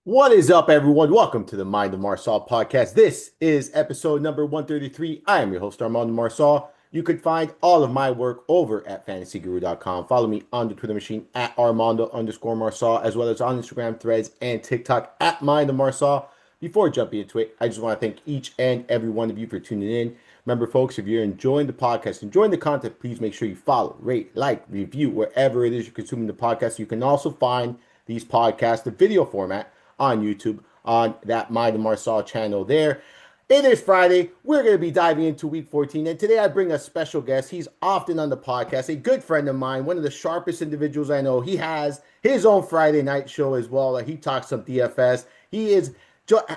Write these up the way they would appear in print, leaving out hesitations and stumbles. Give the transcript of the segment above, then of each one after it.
What is up, everyone? Welcome to the Mind of Marsal podcast. This is episode number 133. I am your host, Armando Marsal. You could find all of my work over at fantasyguru.com. Follow me on the Twitter machine at Armando_Marsal, as well as on Instagram, Threads, and TikTok at Mind of Marsal. Before jumping into it, I just want to thank each and every one of you for tuning in. Remember, folks, if you're enjoying the podcast, enjoying the content, please make sure you follow, rate, like, review wherever it is you're consuming the podcast. You can also find these podcasts, the video format, on YouTube on that Mind of Marsal channel there. It is Friday. We're going to be diving into week 14. And today I bring a special guest. He's often on the podcast, a good friend of mine, one of the sharpest individuals I know. He has his own Friday night show as well. He talks some DFS.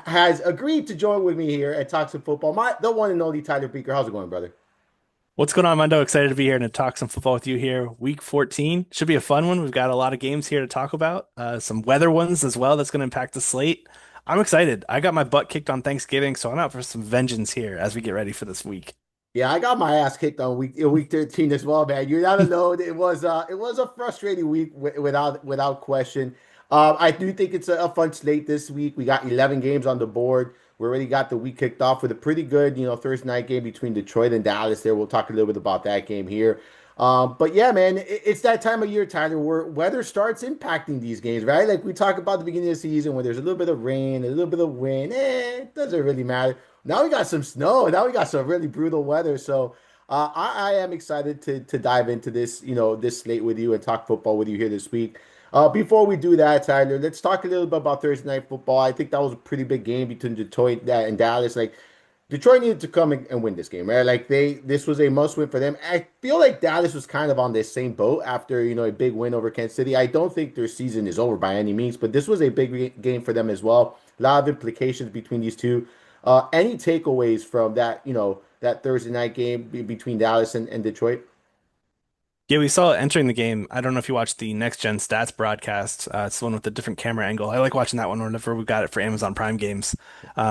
Has agreed to join with me here and talk some football. The one and only Tyler Buecher. How's it going, brother? What's going on, Mando? Excited to be here and to talk some football with you here. Week 14 should be a fun one. We've got a lot of games here to talk about, some weather ones as well that's going to impact the slate. I'm excited. I got my butt kicked on Thanksgiving, so I'm out for some vengeance here as we get ready for this week. Yeah, I got my ass kicked on week 13 as well, man. You're not alone. It was a frustrating week without question. I do think it's a fun slate this week. We got 11 games on the board. We already got the week kicked off with a pretty good, Thursday night game between Detroit and Dallas. There, we'll talk a little bit about that game here. But yeah, man, it's that time of year, Tyler, where weather starts impacting these games, right? Like we talk about the beginning of the season when there's a little bit of rain, a little bit of wind. It doesn't really matter. Now we got some snow. Now we got some really brutal weather. So I am excited to dive into this, this slate with you and talk football with you here this week. Before we do that, Tyler, let's talk a little bit about Thursday night football. I think that was a pretty big game between Detroit and Dallas. Like Detroit needed to come and win this game, right? Like this was a must win for them. I feel like Dallas was kind of on this same boat after, a big win over Kansas City. I don't think their season is over by any means, but this was a big game for them as well. A lot of implications between these two. Any takeaways from that, that Thursday night game between Dallas and Detroit? Yeah, we saw entering the game. I don't know if you watched the Next Gen Stats broadcast. It's the one with the different camera angle. I like watching that one whenever we got it for Amazon Prime games.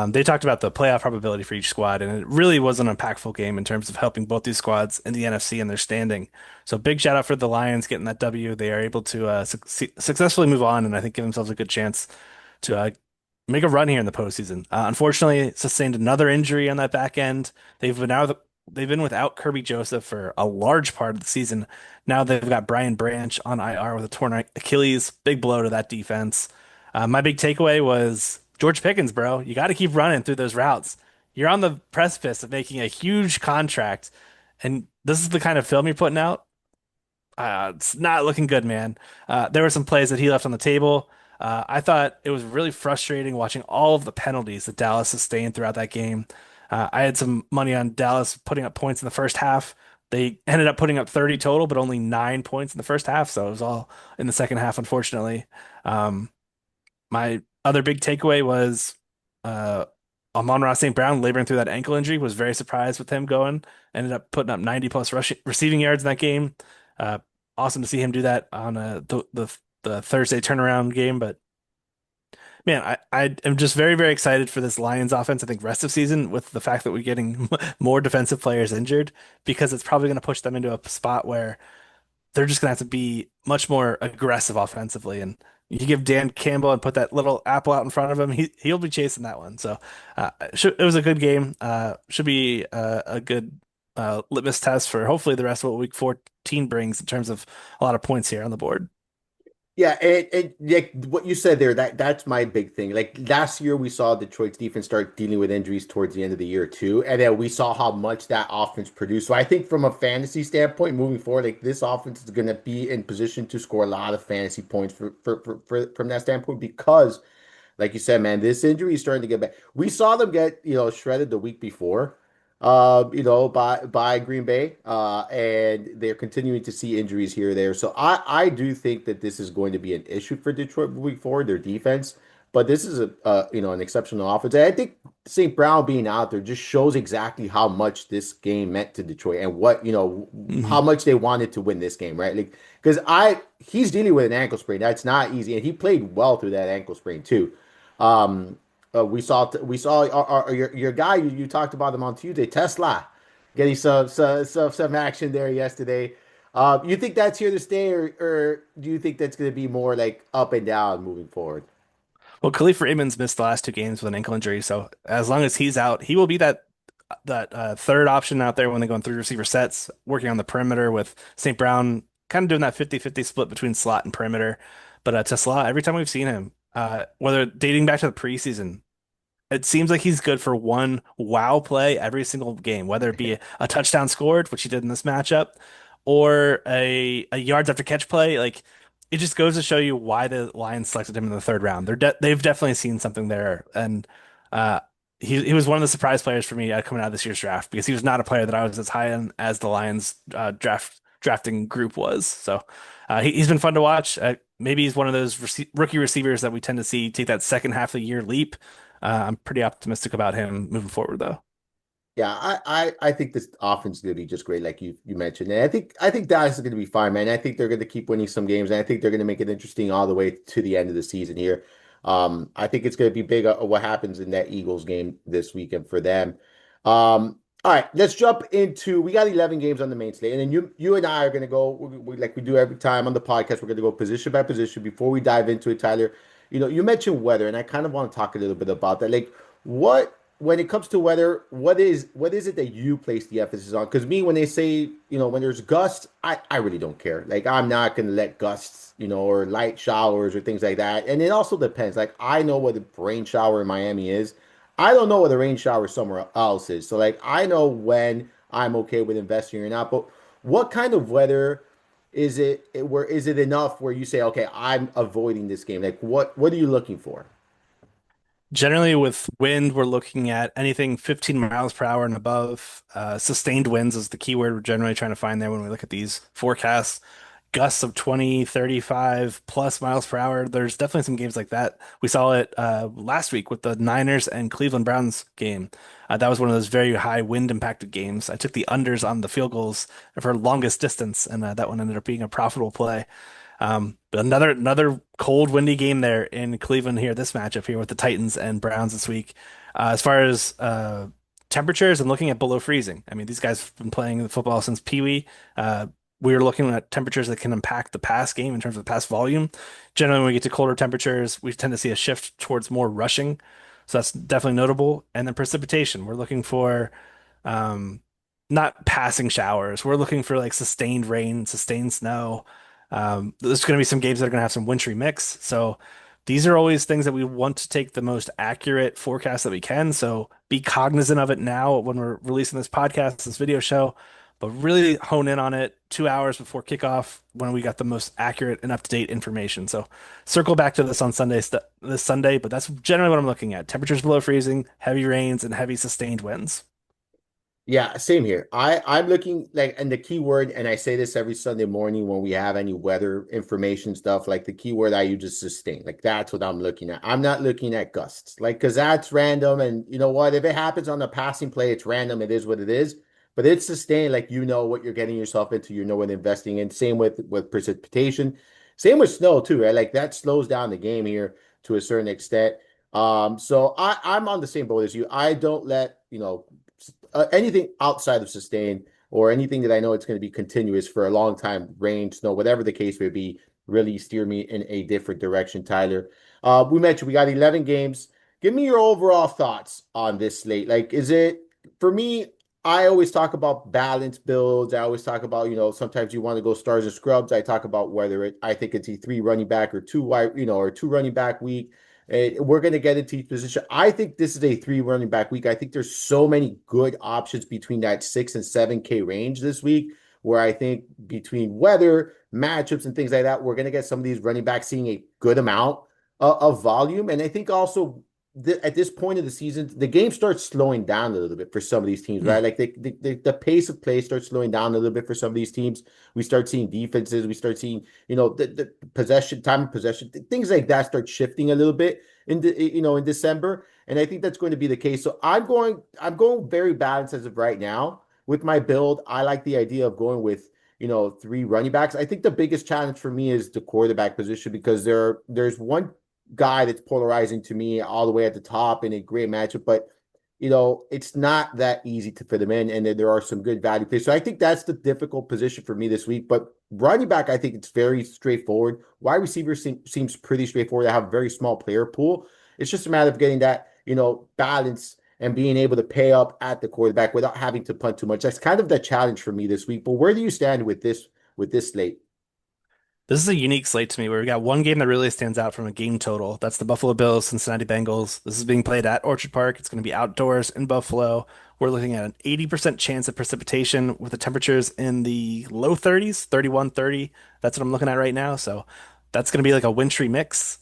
They talked about the playoff probability for each squad, and it really was an impactful game in terms of helping both these squads in the NFC and their standing. So big shout out for the Lions getting that W. They are able to successfully move on, and I think give themselves a good chance to make a run here in the postseason. Unfortunately, sustained another injury on that back end. They've been without Kirby Joseph for a large part of the season. Now they've got Brian Branch on IR with a torn Achilles. Big blow to that defense. My big takeaway was George Pickens, bro. You got to keep running through those routes. You're on the precipice of making a huge contract, and this is the kind of film you're putting out. It's not looking good, man. There were some plays that he left on the table. I thought it was really frustrating watching all of the penalties that Dallas sustained throughout that game. I had some money on Dallas putting up points in the first half. They ended up putting up 30 total, but only 9 points in the first half. So it was all in the second half, unfortunately. Um, my other big takeaway was Amon-Ra St. Brown laboring through that ankle injury. Was very surprised with him going. Ended up putting up 90 plus receiving yards in that game. Uh, awesome to see him do that on the Thursday turnaround game. But man, I am just very, very excited for this Lions offense. I think rest of season with the fact that we're getting more defensive players injured because it's probably going to push them into a spot where they're just going to have to be much more aggressive offensively. And you give Dan Campbell and put that little apple out in front of him, he'll be chasing that one. So it was a good game. Should be a good litmus test for hopefully the rest of what Week 14 brings in terms of a lot of points here on the board. Yeah, and like what you said there, that's my big thing. Like last year, we saw Detroit's defense start dealing with injuries towards the end of the year too, and then we saw how much that offense produced. So I think from a fantasy standpoint, moving forward, like this offense is going to be in position to score a lot of fantasy points from that standpoint because, like you said, man, this injury is starting to get bad. We saw them get, shredded the week before, by Green Bay, and they're continuing to see injuries here or there. So I do think that this is going to be an issue for Detroit moving forward, their defense. But this is an exceptional offense. And I think St. Brown being out there just shows exactly how much this game meant to Detroit and what, how Mhm. much they wanted to win this game, right? Like, because he's dealing with an ankle sprain. That's not easy. And he played well through that ankle sprain too. Um, we saw your guy you talked about him on Tuesday, Tesla, getting some action there yesterday. You think that's here to stay, or do you think that's going to be more like up and down moving forward? Well, Khalif Raymond's missed the last two games with an ankle injury, so as long as he's out, he will be that third option out there when they go in three receiver sets, working on the perimeter with St. Brown, kind of doing that 50-50 split between slot and perimeter. But Tesla, every time we've seen him, whether dating back to the preseason, it seems like he's good for one wow play every single game, whether it be a touchdown scored, which he did in this matchup, or a yards after catch play. Like it just goes to show you why the Lions selected him in the third round. They've definitely seen something there, and uh, he was one of the surprise players for me coming out of this year's draft because he was not a player that I was as high on as the Lions drafting group was. So he's been fun to watch. Maybe he's one of those rookie receivers that we tend to see take that second half of the year leap. I'm pretty optimistic about him moving forward, though. Yeah, I think this offense is going to be just great, like you mentioned. And I think Dallas is going to be fine, man. I think they're going to keep winning some games, and I think they're going to make it interesting all the way to the end of the season here. I think it's going to be big what happens in that Eagles game this weekend for them. All right, let's jump into. We got 11 games on the main slate, and then you and I are going to go like we do every time on the podcast. We're going to go position by position before we dive into it, Tyler. You mentioned weather, and I kind of want to talk a little bit about that. Like, what when it comes to weather, what is it that you place the emphasis on? Because me, when they say, when there's gusts, I really don't care. Like, I'm not gonna let gusts, or light showers or things like that. And it also depends. Like, I know what a rain shower in Miami is. I don't know what a rain shower somewhere else is. So like, I know when I'm okay with investing or not. But what kind of weather is it? Where is it enough where you say, okay, I'm avoiding this game? Like, what are you looking for? Generally, with wind, we're looking at anything 15 miles per hour and above. Sustained winds is the keyword we're generally trying to find there when we look at these forecasts. Gusts of 20, 35 plus miles per hour. There's definitely some games like that. We saw it last week with the Niners and Cleveland Browns game. That was one of those very high wind impacted games. I took the unders on the field goals for longest distance, and that one ended up being a profitable play. But another cold, windy game there in Cleveland here, this matchup here with the Titans and Browns this week. As far as temperatures and looking at below freezing, I mean, these guys have been playing the football since Pee Wee. We are looking at temperatures that can impact the pass game in terms of pass volume. Generally, when we get to colder temperatures, we tend to see a shift towards more rushing. So that's definitely notable. And then precipitation, we're looking for um, not passing showers. We're looking for like sustained rain, sustained snow. There's going to be some games that are going to have some wintry mix. So these are always things that we want to take the most accurate forecast that we can. So be cognizant of it now when we're releasing this podcast, this video show, but really hone in on it 2 hours before kickoff when we got the most accurate and up-to-date information. So circle back to this on this Sunday, but that's generally what I'm looking at. Temperatures below freezing, heavy rains, and heavy sustained winds. Yeah, same here. I'm looking like, and the keyword, and I say this every Sunday morning when we have any weather information stuff, like the keyword I use is sustain. Like that's what I'm looking at. I'm not looking at gusts, like because that's random. And you know what? If it happens on the passing play, it's random. It is what it is. But it's sustained. Like you know what you're getting yourself into. You know what investing in. Same with precipitation. Same with snow too, right? Like that slows down the game here to a certain extent. So I'm on the same boat as you. I don't let anything outside of sustain or anything that I know it's going to be continuous for a long time, rain, snow, whatever the case may be, really steer me in a different direction, Tyler. We mentioned we got 11 games. Give me your overall thoughts on this slate. Like, is it for me? I always talk about balanced builds. I always talk about, sometimes you want to go stars and scrubs. I talk about whether I think it's a three running back or two wide, or two running back week. We're going to get into each position. I think this is a three running back week. I think there's so many good options between that 6 and 7K range this week, where I think between weather, matchups, and things like that, we're going to get some of these running backs seeing a good amount of volume. And I think also at this point of the season, the game starts slowing down a little bit for some of these teams, Hmm. right? Like the pace of play starts slowing down a little bit for some of these teams. We start seeing defenses. We start seeing, the possession, time of possession, things like that start shifting a little bit in December. And I think that's going to be the case. So I'm going very balanced as of right now with my build. I like the idea of going with, three running backs. I think the biggest challenge for me is the quarterback position because there's one guy that's polarizing to me all the way at the top in a great matchup, but it's not that easy to fit him in, and there are some good value plays. So I think that's the difficult position for me this week. But running back, I think it's very straightforward. Wide receiver seems pretty straightforward. I have a very small player pool. It's just a matter of getting that, balance and being able to pay up at the quarterback without having to punt too much. That's kind of the challenge for me this week. But where do you stand with this slate? This is a unique slate to me where we got one game that really stands out from a game total. That's the Buffalo Bills, Cincinnati Bengals. This is being played at Orchard Park. It's going to be outdoors in Buffalo. We're looking at an 80% chance of precipitation with the temperatures in the low 30s, 31, 30. That's what I'm looking at right now. So that's going to be like a wintry mix.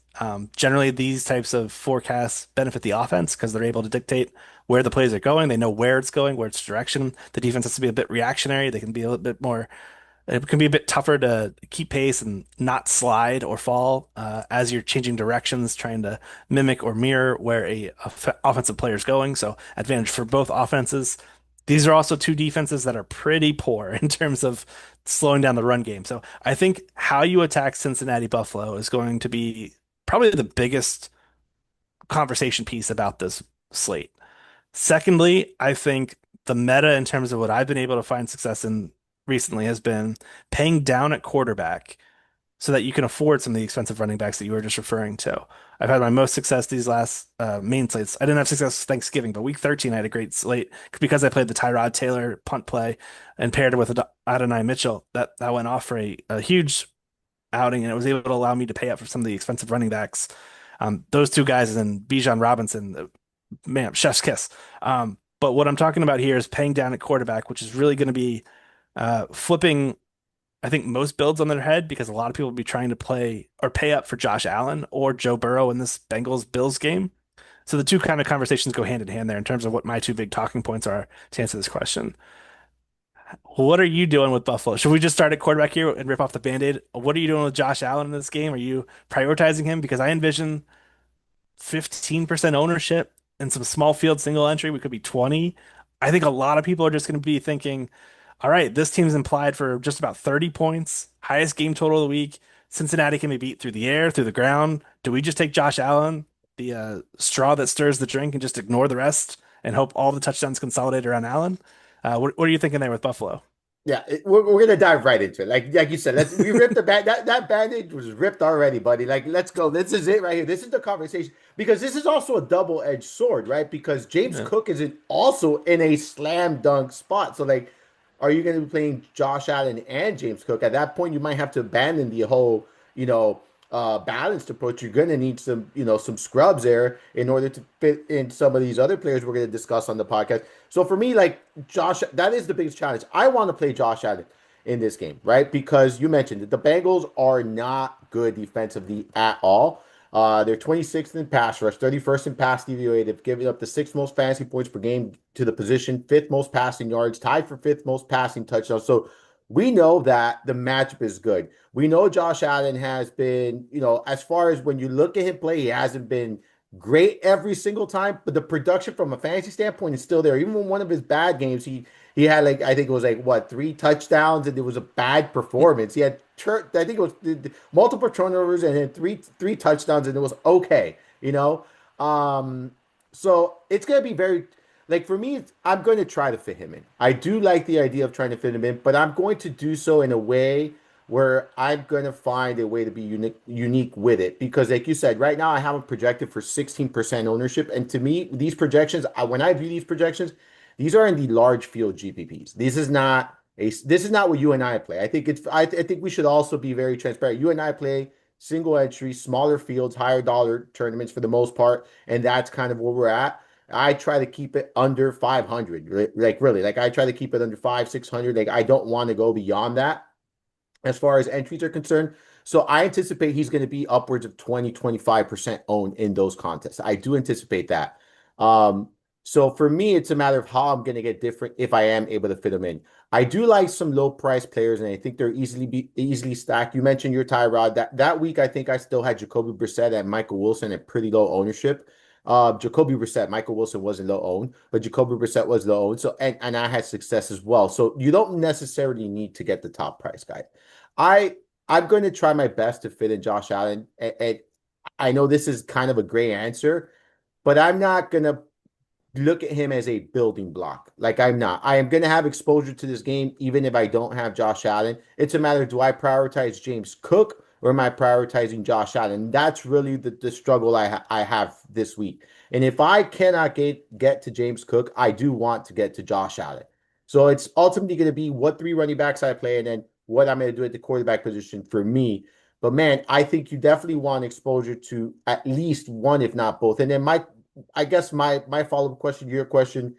Generally, these types of forecasts benefit the offense because they're able to dictate where the plays are going. They know where it's going, where its direction. The defense has to be a bit reactionary. They can be a little bit more it can be a bit tougher to keep pace and not slide or fall as you're changing directions, trying to mimic or mirror where a offensive player is going. So advantage for both offenses. These are also two defenses that are pretty poor in terms of slowing down the run game. So I think how you attack Cincinnati Buffalo is going to be probably the biggest conversation piece about this slate. Secondly, I think the meta in terms of what I've been able to find success in recently has been paying down at quarterback so that you can afford some of the expensive running backs that you were just referring to. I've had my most success these last main slates. I didn't have success Thanksgiving, but week 13 I had a great slate because I played the Tyrod Taylor punt play and paired it with Adonai Mitchell. That went off for a huge outing, and it was able to allow me to pay up for some of the expensive running backs. Those two guys and Bijan Robinson, man, chef's kiss. But what I'm talking about here is paying down at quarterback, which is really going to be flipping, I think, most builds on their head because a lot of people will be trying to play or pay up for Josh Allen or Joe Burrow in this Bengals Bills game. So the two kind of conversations go hand in hand there in terms of what my two big talking points are to answer this question. What are you doing with Buffalo? Should we just start at quarterback here and rip off the Band-Aid? What are you doing with Josh Allen in this game? Are you prioritizing him? Because I envision 15% ownership and some small field single entry. We could be 20. I think a lot of people are just going to be thinking, all right, this team's implied for just about 30 points, highest game total of the week. Cincinnati can be beat through the air, through the ground. Do we just take Josh Allen, the straw that stirs the drink, and just ignore the rest and hope all the touchdowns consolidate around Allen? What are you thinking there with Buffalo? Yeah, we're gonna dive right into it. Like you said, we ripped the band that bandage was ripped already, buddy. Like, let's go. This is it right here. This is the conversation because this is also a double-edged sword, right? Because James Yeah. Cook is also in a slam dunk spot. So, like, are you gonna be playing Josh Allen and James Cook? At that point, you might have to abandon the whole, balanced approach. You're gonna need some scrubs there in order to fit in some of these other players we're gonna discuss on the podcast. So for me, like Josh, that is the biggest challenge. I want to play Josh Allen in this game, right? Because you mentioned that the Bengals are not good defensively at all. They're 26th in pass rush, 31st in pass DVOA. They've given up the sixth most fantasy points per game to the position, fifth most passing yards, tied for fifth most passing touchdowns. So we know that the matchup is good. We know Josh Allen has been, as far as when you look at him play, he hasn't been great every single time, but the production from a fantasy standpoint is still there. Even when one of his bad games, he had like I think it was like what 3 touchdowns and it was a bad performance. He had I think it was multiple turnovers and then three touchdowns and it was okay, you know. So it's gonna be very like for me, I'm going to try to fit him in. I do like the idea of trying to fit him in, but I'm going to do so in a way where I'm going to find a way to be unique with it. Because, like you said, right now I have him projected for 16% ownership. And to me, these projections, when I view these projections, these are in the large field GPPs. This is not what you and I play. I think we should also be very transparent. You and I play single entry, smaller fields, higher dollar tournaments for the most part, and that's kind of where we're at. I try to keep it under 500. Like really, like I try to keep it under 600. Like I don't want to go beyond that as far as entries are concerned. So I anticipate he's going to be upwards of 20-25% owned in those contests. I do anticipate that. Um, so for me, it's a matter of how I'm going to get different if I am able to fit them in. I do like some low price players, and I think they're easily stacked. You mentioned your Tyrod. That week, I think I still had Jacoby Brissett and Michael Wilson at pretty low ownership. Jacoby Brissett, Michael Wilson wasn't low owned, but Jacoby Brissett was low owned. So and I had success as well. So you don't necessarily need to get the top price guy. I I'm going to try my best to fit in Josh Allen. And I know this is kind of a gray answer, but I'm not going to look at him as a building block. Like I'm not. I am going to have exposure to this game even if I don't have Josh Allen. It's a matter, do I prioritize James Cook or am I prioritizing Josh Allen? That's really the struggle I have this week. And if I cannot get to James Cook, I do want to get to Josh Allen. So it's ultimately going to be what three running backs I play and then what I'm going to do at the quarterback position for me. But man, I think you definitely want exposure to at least one, if not both. And then I guess my follow-up question to your question,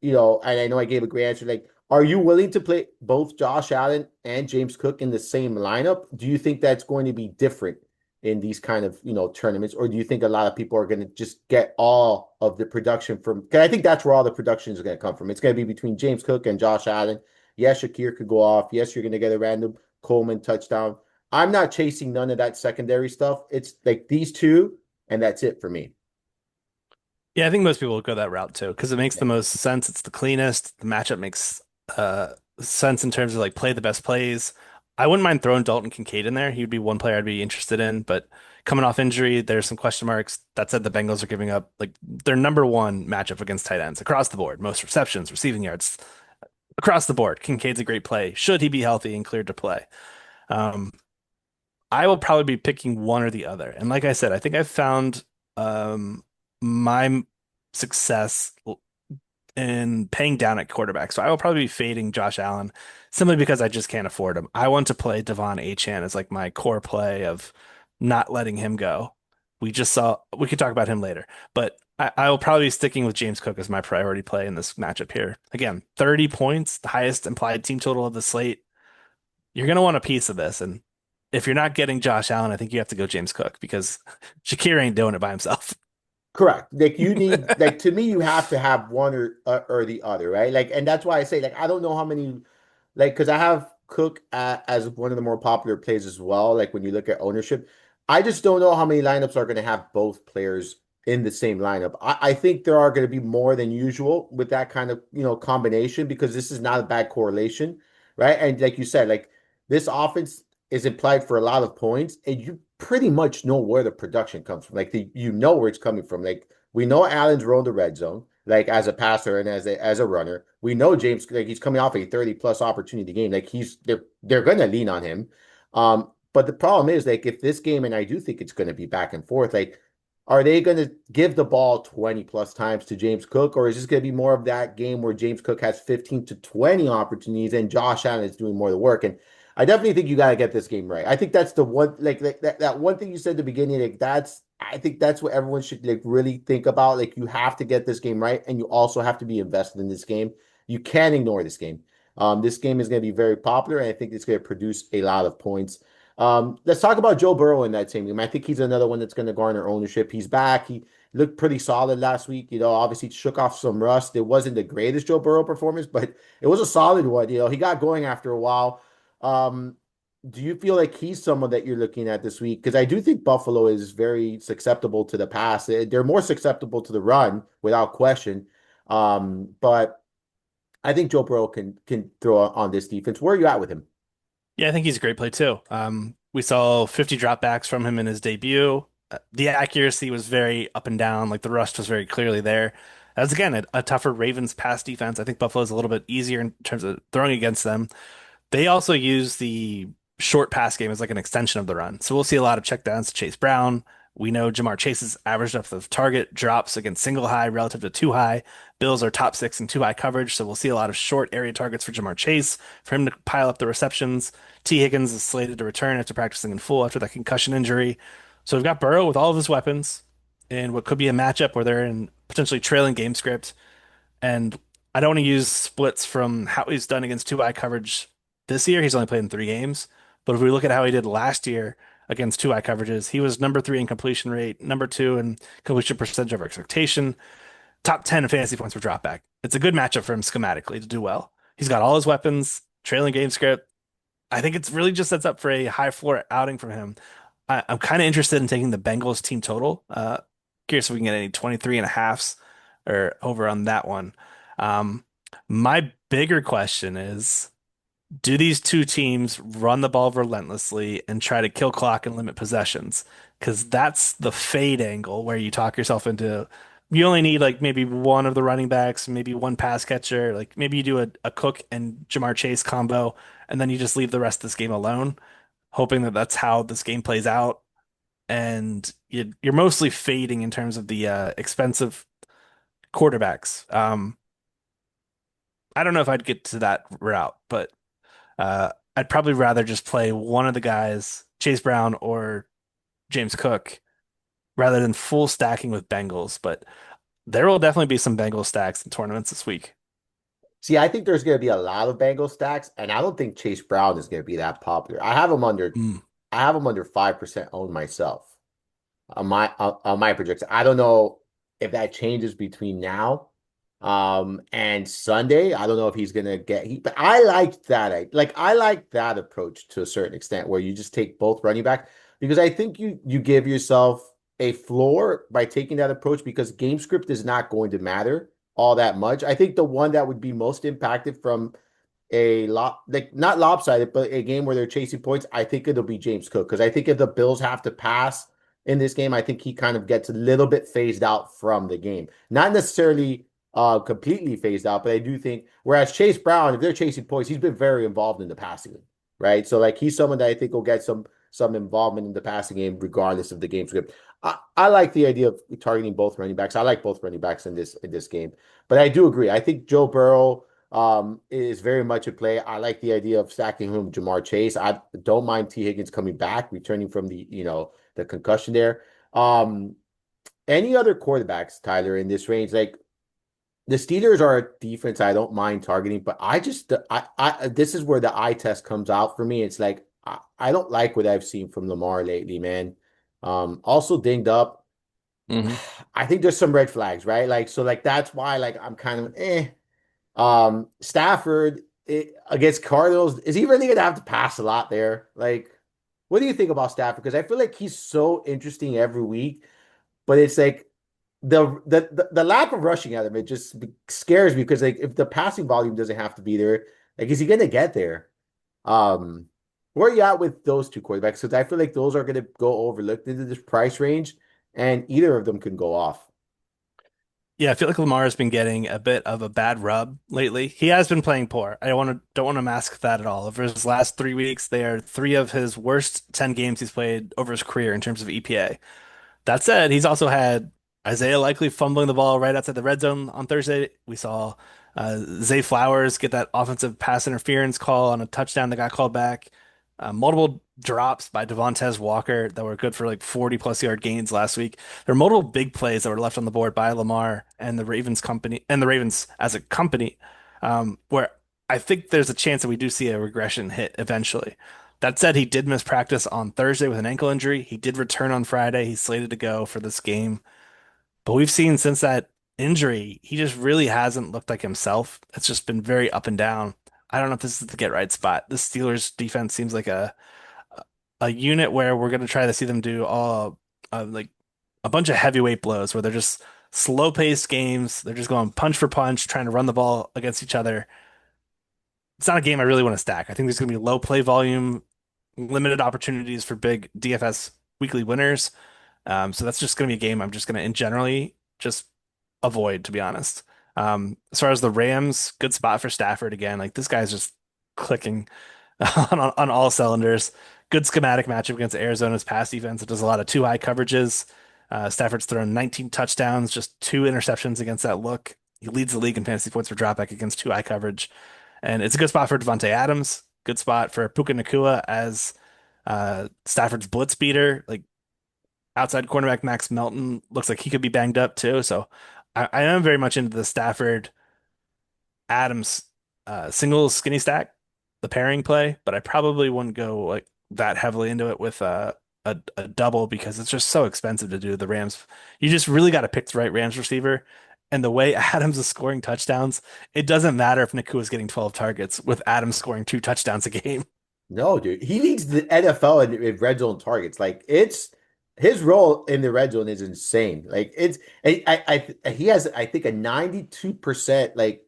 and I know I gave a great answer. Like, are you willing to play both Josh Allen and James Cook in the same lineup? Do you think that's going to be different in these kind of, tournaments, or do you think a lot of people are going to just get all of the production from? Because I think that's where all the production is going to come from. It's going to be between James Cook and Josh Allen. Yes, Shakir could go off. Yes, you're going to get a random Coleman touchdown. I'm not chasing none of that secondary stuff. It's like these two, and that's it for me. Yeah, I think most people will go that route too because it makes Yeah. the most sense. It's the cleanest. The matchup makes sense in terms of like play the best plays. I wouldn't mind throwing Dalton Kincaid in there. He would be one player I'd be interested in, but coming off injury, there's some question marks. That said, the Bengals are giving up like their number one matchup against tight ends across the board. Most receptions, receiving yards across the board. Kincaid's a great play. Should he be healthy and cleared to play? Um, I will probably be picking one or the other. And like I said, I think I've found my success in paying down at quarterback. So I will probably be fading Josh Allen simply because I just can't afford him. I want to play Devon Achane as like my core play of not letting him go. We could talk about him later, but I will probably be sticking with James Cook as my priority play in this matchup here. Again, 30 points, the highest implied team total of the slate. You're going to want a piece of this. And if you're not getting Josh Allen, I think you have to go James Cook because Shakir ain't doing it by himself. Correct. Like you need, like to me, you have to have one or the other, right? Like, and that's why I say, like, I don't know how many, like, because I have Cook as one of the more popular plays as well. Like when you look at ownership, I just don't know how many lineups are going to have both players in the same lineup. I think there are going to be more than usual with that kind of combination because this is not a bad correlation, right? And like you said, like this offense is implied for a lot of points, and you pretty much know where the production comes from. Like you know where it's coming from. Like we know Allen's role in the red zone, like as a passer and as a runner. We know James, like he's coming off a 30 plus opportunity game. Like they're gonna lean on him. But the problem is like if this game, and I do think it's gonna be back and forth, like are they going to give the ball 20 plus times to James Cook, or is this going to be more of that game where James Cook has 15 to 20 opportunities and Josh Allen is doing more of the work? And I definitely think you got to get this game right. I think that's the one, like that one thing you said at the beginning, like I think that's what everyone should like really think about. Like you have to get this game right, and you also have to be invested in this game. You can't ignore this game. This game is going to be very popular, and I think it's going to produce a lot of points. Let's talk about Joe Burrow in that same game. I think he's another one that's going to garner ownership. He's back. He looked pretty solid last week. Obviously shook off some rust. It wasn't the greatest Joe Burrow performance, but it was a solid one. He got going after a while. Um, do you feel like he's someone that you're looking at this week? Because I do think Buffalo is very susceptible to the pass. They're more susceptible to the run without question. But I think Joe Burrow can throw on this defense. Where are you at with him? Yeah, I think he's a great play too. We saw 50 dropbacks from him in his debut. The accuracy was very up and down, like the rust was very clearly there. As again, a tougher Ravens pass defense. I think Buffalo's a little bit easier in terms of throwing against them. They also use the short pass game as like an extension of the run. So we'll see a lot of checkdowns to Chase Brown. We know Jamar Chase's average depth of target drops against single high relative to two high. Bills are top six in two high coverage, so we'll see a lot of short area targets for Jamar Chase for him to pile up the receptions. T. Higgins is slated to return after practicing in full after that concussion injury. So we've got Burrow with all of his weapons in what could be a matchup where they're in potentially trailing game script. And I don't want to use splits from how he's done against two eye coverage this year. He's only played in three games. But if we look at how he did last year against two eye coverages, he was number three in completion rate, number two in completion percentage over expectation, top 10 in fantasy points per dropback. It's a good matchup for him schematically to do well. He's got all his weapons, trailing game script. I think it's really just sets up for a high floor outing from him. I'm kind of interested in taking the Bengals team total. Curious if we can get any 23 and a halves or over on that one. Um, my bigger question is, do these two teams run the ball relentlessly and try to kill clock and limit possessions? Because that's the fade angle where you talk yourself into you only need like maybe one of the running backs, maybe one pass catcher. Like maybe you do a Cook and Jamar Chase combo, and then you just leave the rest of this game alone, hoping that that's how this game plays out. And you're mostly fading in terms of the expensive quarterbacks. I don't know if I'd get to that route, but I'd probably rather just play one of the guys, Chase Brown or James Cook, rather than full stacking with Bengals. But there will definitely be some Bengal stacks in tournaments this week. See, I think there's going to be a lot of Bengal stacks, and I don't think Chase Brown is going to be that popular. Mm. I have him under 5% owned myself on my projection. I don't know if that changes between now and Sunday. I don't know if he's gonna get he, but I liked that. I like that approach to a certain extent where you just take both running back because I think you give yourself a floor by taking that approach because game script is not going to matter all that much. I think the one that would be most impacted from a lot like not lopsided, but a game where they're chasing points, I think it'll be James Cook because I think if the Bills have to pass in this game, I think he kind of gets a little bit phased out from the game. Not necessarily completely phased out, but I do think whereas Chase Brown, if they're chasing points, he's been very involved in the passing game, right? So like he's someone that I think will get some involvement in the passing game regardless of the game script. I like the idea of targeting both running backs. I like both running backs in this game, but I do agree. I think Joe Burrow is very much a play. I like the idea of stacking him with Jamar Chase. I don't mind T. Higgins coming back, returning from the concussion there. Um, any other quarterbacks, Tyler, in this range? Like the Steelers are a defense I don't mind targeting, but I this is where the eye test comes out for me. It's like I don't like what I've seen from Lamar lately, man. Also dinged up. Hmm. I think there's some red flags, right? Like so, like that's why like I'm kind of eh. Stafford against Cardinals, is he really gonna have to pass a lot there? Like, what do you think about Stafford? Because I feel like he's so interesting every week, but it's like the lack of rushing at him, it just scares me because like if the passing volume doesn't have to be there, like is he gonna get there? Um, where are you at with those two quarterbacks? Because I feel like those are gonna go overlooked into this price range, and either of them can go off. Yeah, I feel like Lamar has been getting a bit of a bad rub lately. He has been playing poor. I don't want to mask that at all. Over his last 3 weeks, they are three of his worst 10 games he's played over his career in terms of EPA. That said, he's also had Isaiah likely fumbling the ball right outside the red zone on Thursday. We saw Zay Flowers get that offensive pass interference call on a touchdown that got called back. Multiple drops by Devontae Walker that were good for like 40 plus yard gains last week. There are multiple big plays that were left on the board by Lamar and the Ravens as a company, where I think there's a chance that we do see a regression hit eventually. That said, he did miss practice on Thursday with an ankle injury. He did return on Friday. He's slated to go for this game. But we've seen since that injury, he just really hasn't looked like himself. It's just been very up and down. I don't know if this is the get right spot. The Steelers defense seems like a unit where we're going to try to see them do all like a bunch of heavyweight blows where they're just slow paced games. They're just going punch for punch, trying to run the ball against each other. It's not a game I really want to stack. I think there's going to be low play volume, limited opportunities for big DFS weekly winners. So that's just going to be a game I'm just going to in generally just avoid, to be honest. As far as the Rams, good spot for Stafford again. Like this guy's just clicking on all cylinders. Good schematic matchup against Arizona's pass defense. It does a lot of two high coverages. Stafford's thrown 19 touchdowns, just two interceptions against that look. He leads the league in fantasy points for dropback against two high coverage. And it's a good spot for Devontae Adams. Good spot for Puka Nacua as Stafford's blitz beater. Like outside cornerback Max Melton looks like he could be banged up too. So I am very much into the Stafford Adams single skinny stack, the pairing play, but I probably wouldn't go like that heavily into it with a double because it's just so expensive to do the Rams. You just really got to pick the right Rams receiver. And the way Adams is scoring touchdowns, it doesn't matter if Nakua is getting 12 targets with Adams scoring two touchdowns a game. No, dude, he leads the NFL in red zone targets. Like it's his role in the red zone is insane. Like it's he has I think a 92%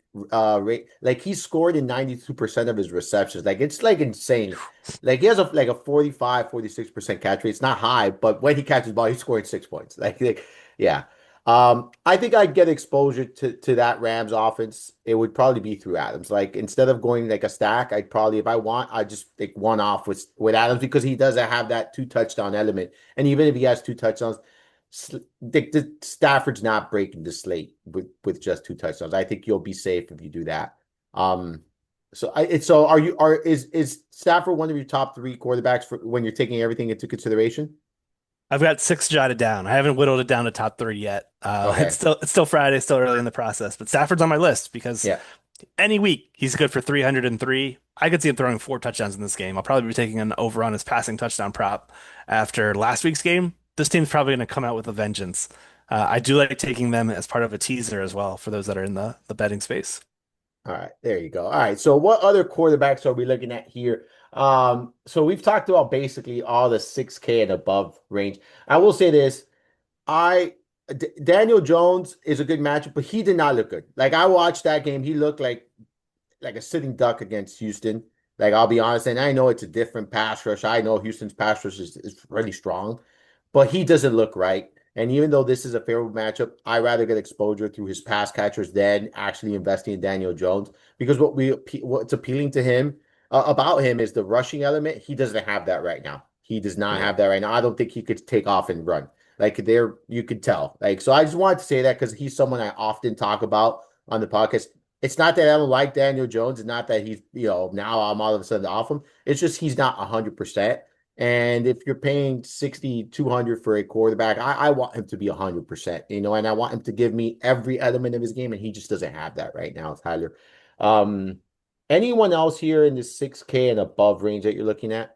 rate. Like he scored in 92% of his receptions. Like it's like insane. Like he has a 45, 46% catch rate. It's not high, but when he catches the ball, he's scoring 6 points. Yeah. I think I'd get exposure to that Rams offense. It would probably be through Adams. Like instead of going like a stack, I'd probably, if I want, I'd just take one off with Adams because he doesn't have that two touchdown element. And even if he has two touchdowns, Stafford's not breaking the slate with just two touchdowns. I think you'll be safe if you do that. Um, so is Stafford one of your top three quarterbacks for when you're taking everything into consideration? I've got six jotted down. I haven't whittled it down to top three yet. Okay. It's still Friday, still early in the process, but Stafford's on my list because Yeah. any week he's good for 303. I could see him throwing four touchdowns in this game. I'll probably be taking an over on his passing touchdown prop after last week's game. This team's probably going to come out with a vengeance. I do like taking them as part of a teaser as well for those that are in the betting space. All right, there you go. All right, so what other quarterbacks are we looking at here? So we've talked about basically all the 6K and above range. I will say this, I Daniel Jones is a good matchup, but he did not look good. Like I watched that game, he looked like a sitting duck against Houston. Like I'll be honest, and I know it's a different pass rush. I know Houston's pass rush is really strong, but he doesn't look right. And even though this is a favorable matchup, I rather get exposure through his pass catchers than actually investing in Daniel Jones because what's appealing to him about him is the rushing element. He doesn't have that right now. He does not Yeah. have that right now. I don't think he could take off and run. Like there, you could tell. Like so, I just wanted to say that because he's someone I often talk about on the podcast. It's not that I don't like Daniel Jones. It's not that he's now I'm all of a sudden off him. It's just he's not 100%. And if you're paying 6,200 for a quarterback, I want him to be 100%, and I want him to give me every element of his game, and he just doesn't have that right now, Tyler. Um, Anyone else here in the 6K and above range that you're looking at?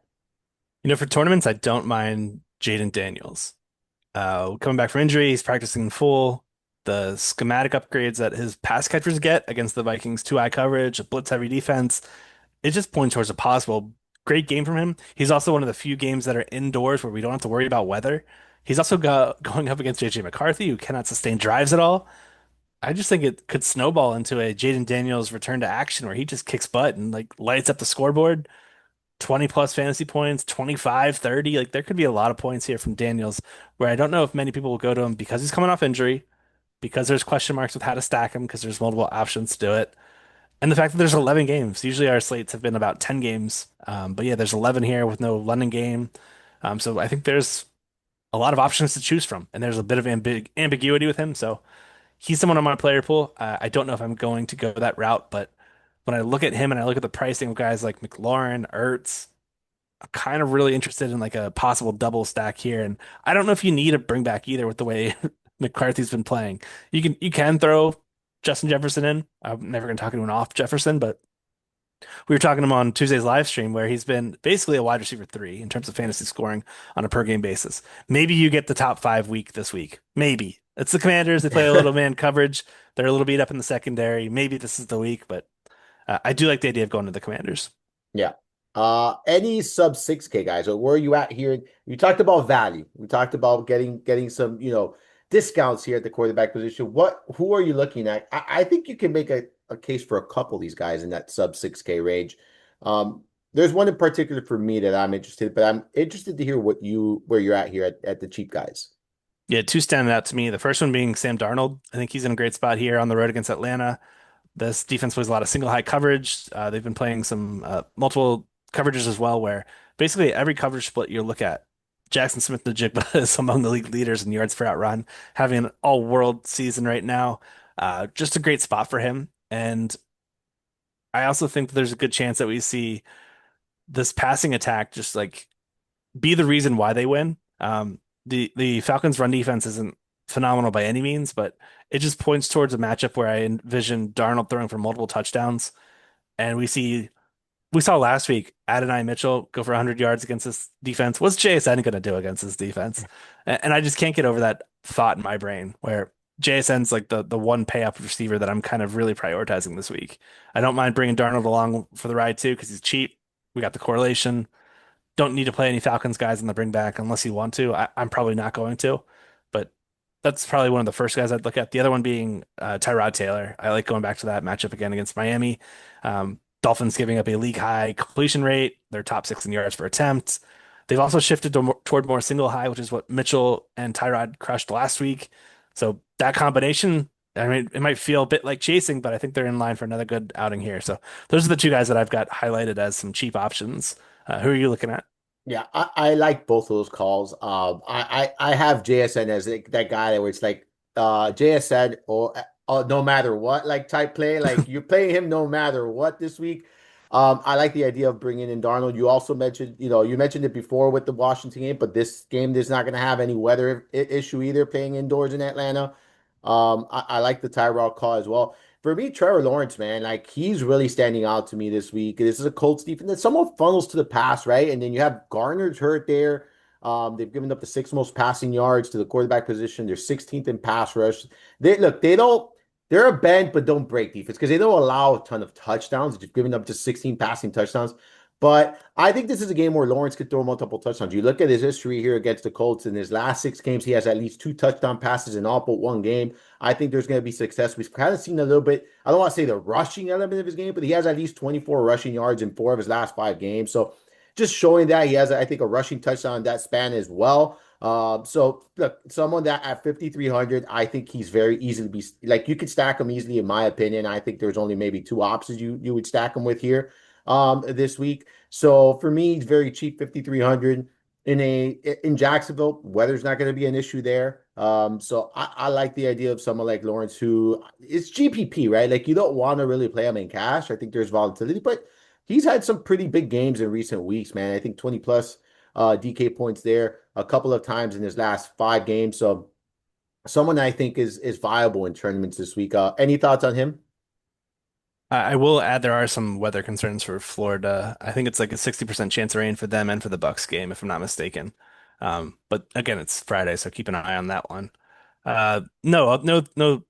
For tournaments, I don't mind Jaden Daniels. Coming back from injury, he's practicing in full. The schematic upgrades that his pass catchers get against the Vikings, two eye coverage, a blitz heavy defense, it just points towards a possible great game from him. He's also one of the few games that are indoors where we don't have to worry about weather. He's also going up against JJ McCarthy, who cannot sustain drives at all. I just think it could snowball into a Jaden Daniels return to action where he just kicks butt and like lights up the scoreboard. 20 plus fantasy points, 25, 30. Like there could be a lot of points here from Daniels where I don't know if many people will go to him because he's coming off injury, because there's question marks with how to stack him, because there's multiple options to do it. And the fact that there's 11 games. Usually our slates have been about 10 games. But yeah, there's 11 here with no London game. So I think there's a lot of options to choose from. And there's a bit of ambiguity with him. So he's someone on my player pool. I don't know if I'm going to go that route, but when I look at him and I look at the pricing of guys like McLaurin, Ertz, I'm kind of really interested in like a possible double stack here. And I don't know if you need to bring back either with the way McCarthy's been playing. You can throw Justin Jefferson in. I'm never going to talk anyone off Jefferson, but we were talking to him on Tuesday's live stream where he's been basically a wide receiver three in terms of fantasy scoring on a per game basis. Maybe you get the top five week this week. Maybe. It's the Commanders. They play a little man coverage. They're a little beat up in the secondary. Maybe this is the week, but I do like the idea of going to the Commanders. Yeah. Any sub 6K guys, or where are you at here? You talked about value. We talked about getting some, discounts here at the quarterback position. Who are you looking at? I think you can make a case for a couple of these guys in that sub 6K range. There's one in particular for me that I'm interested, but I'm interested to hear where you're at here at the cheap guys. Yeah, two stand out to me. The first one being Sam Darnold. I think he's in a great spot here on the road against Atlanta. This defense plays a lot of single high coverage. They've been playing some multiple coverages as well, where basically every coverage split you look at, Jackson Smith-Njigba is among the league leaders in yards per out run, having an all-world season right now. Just a great spot for him. And I also think that there's a good chance that we see this passing attack just like be the reason why they win. The Falcons' run defense isn't phenomenal by any means, but it just points towards a matchup where I envision Darnold throwing for multiple touchdowns, and we saw last week Adonai Mitchell go for 100 yards against this defense. What's JSN going to do against this defense? And I just can't get over that thought in my brain where JSN's like the one pay up receiver that I'm kind of really prioritizing this week. I don't mind bringing Darnold along for the ride too because he's cheap. We got the correlation. Don't need to play any Falcons guys in the bring back unless you want to. I'm probably not going to, but that's probably one of the first guys I'd look at. The other one being Tyrod Taylor. I like going back to that matchup again against Miami. Dolphins giving up a league high completion rate. They're top six in yards per attempt. They've also shifted toward more single high, which is what Mitchell and Tyrod crushed last week. So that combination, I mean, it might feel a bit like chasing, but I think they're in line for another good outing here. So those are the two guys that I've got highlighted as some cheap options. Who are you looking at? Yeah, I like both of those calls. I have JSN as that guy where it's like JSN or no matter what like type play. Like you're playing him no matter what this week. I like the idea of bringing in Darnold. You also mentioned, you mentioned it before with the Washington game, but this game is not going to have any weather issue either. Playing indoors in Atlanta. I like the Tyrod call as well. For me, Trevor Lawrence, man, like he's really standing out to me this week. This is a Colts defense that somewhat funnels to the pass, right? And then you have Garner's hurt there. They've given up the sixth most passing yards to the quarterback position. They're 16th in pass rush. They don't, they're a bend but don't break defense because they don't allow a ton of touchdowns. They've given up just 16 passing touchdowns. But I think this is a game where Lawrence could throw multiple touchdowns. You look at his history here against the Colts. In his last six games, he has at least two touchdown passes in all but one game. I think there's going to be success. We've kind of seen a little bit, I don't want to say the rushing element of his game, but he has at least 24 rushing yards in four of his last five games. So just showing that he has, I think, a rushing touchdown in that span as well. So look, someone that at 5,300, I think he's very easy to be like you could stack him easily, in my opinion. I think there's only maybe two options you would stack him with here this week. So for me, he's very cheap, 5,300 in Jacksonville. Weather's not going to be an issue there. So I like the idea of someone like Lawrence who it's GPP, right? Like you don't want to really play him in cash. I think there's volatility, but he's had some pretty big games in recent weeks, man. I think 20 plus DK points there a couple of times in his last five games. So someone I think is viable in tournaments this week. Any thoughts on him? I will add there are some weather concerns for Florida. I think it's like a 60% chance of rain for them and for the Bucks game, if I'm not mistaken. But again, it's Friday, so keep an eye on that one. No,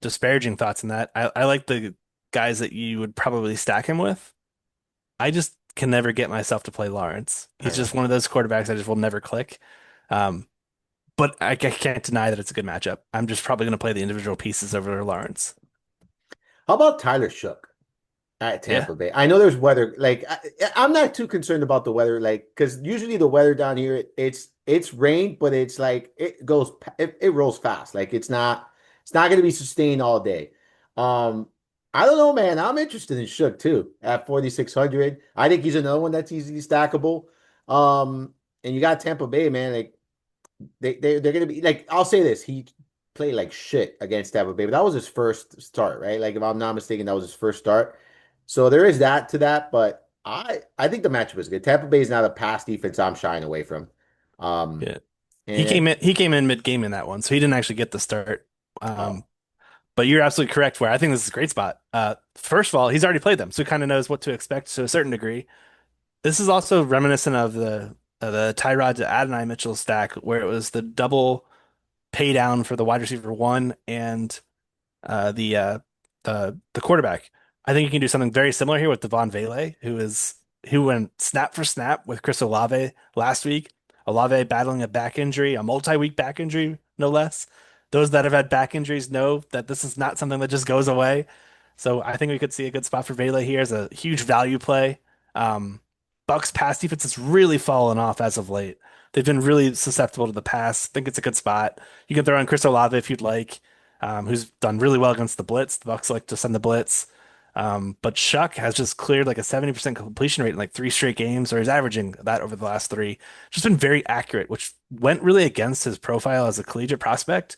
disparaging thoughts on that. I like the guys that you would probably stack him with. I just can never get myself to play Lawrence. I He's know. just one of those quarterbacks I just will never click. Um, but I can't deny that it's a good matchup. I'm just probably going to play the individual pieces over Lawrence. How about Tyler Shook at Yeah, Tampa Bay? I know there's weather. Like I'm not too concerned about the weather, like because usually the weather down here it's rain, but it's like it rolls fast. Like it's not going to be sustained all day. Um, I don't know, man. I'm interested in Shook too at 4,600. I think he's another one that's easily stackable. And you got Tampa Bay, man. Like they're gonna be like I'll say this. He played like shit against Tampa Bay, but that was his first start, right? Like if I'm not mistaken, that was his first start. So there is that to that, but I think the matchup is good. Tampa Bay is not a pass defense I'm shying away from. Um yeah. and He came in mid-game in that one, so he didn't actually get the start. oh, But you're absolutely correct where I think this is a great spot. First of all, he's already played them, so he kind of knows what to expect to a certain degree. This is also reminiscent of the Tyrod to Adonai Mitchell stack, where it was the double pay down for the wide receiver one and uh, the uh, the quarterback. I think you can do something very similar here with Devon Vele, who went snap for snap with Chris Olave last week. Olave battling a back injury, a multi-week back injury, no less. Those that have had back injuries know that this is not something that just goes away. So I think we could see a good spot for Vele here as a huge value play. Um, Bucks pass defense has really fallen off as of late. They've been really susceptible to the pass. I think it's a good spot. You can throw in Chris Olave if you'd like, who's done really well against the blitz. The Bucks like to send the blitz. But Shuck has just cleared like a 70% completion rate in like three straight games, or he's averaging that over the last three. Just been very accurate, which went really against his profile as a collegiate prospect.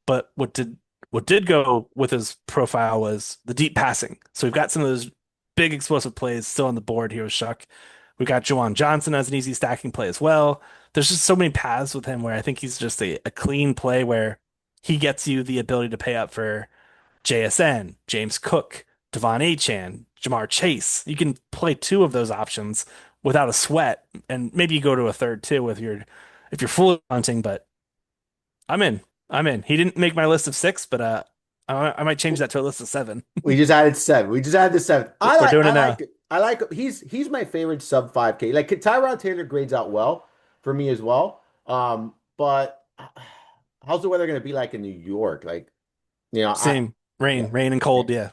But what did go with his profile was the deep passing. So we've got some of those big explosive plays still on the board here with Shuck. We got Juwan Johnson as an easy stacking play as well. There's just so many paths with him where I think he's just a clean play where he gets you the ability to pay up for JSN, James Cook, Devon Achan, Jamar Chase. You can play two of those options without a sweat, and maybe you go to a third too with your if you're fully hunting. But I'm in. I'm in. He didn't make my list of six, but I might change that to a list of seven. we just added seven. We just added the seven. I We're like doing I it like now. it. I like it. He's my favorite sub 5K. Like Tyrod Taylor grades out well for me as well. But how's the weather going to be like in New York? Like, I Same. yeah. Rain and cold. Yeah.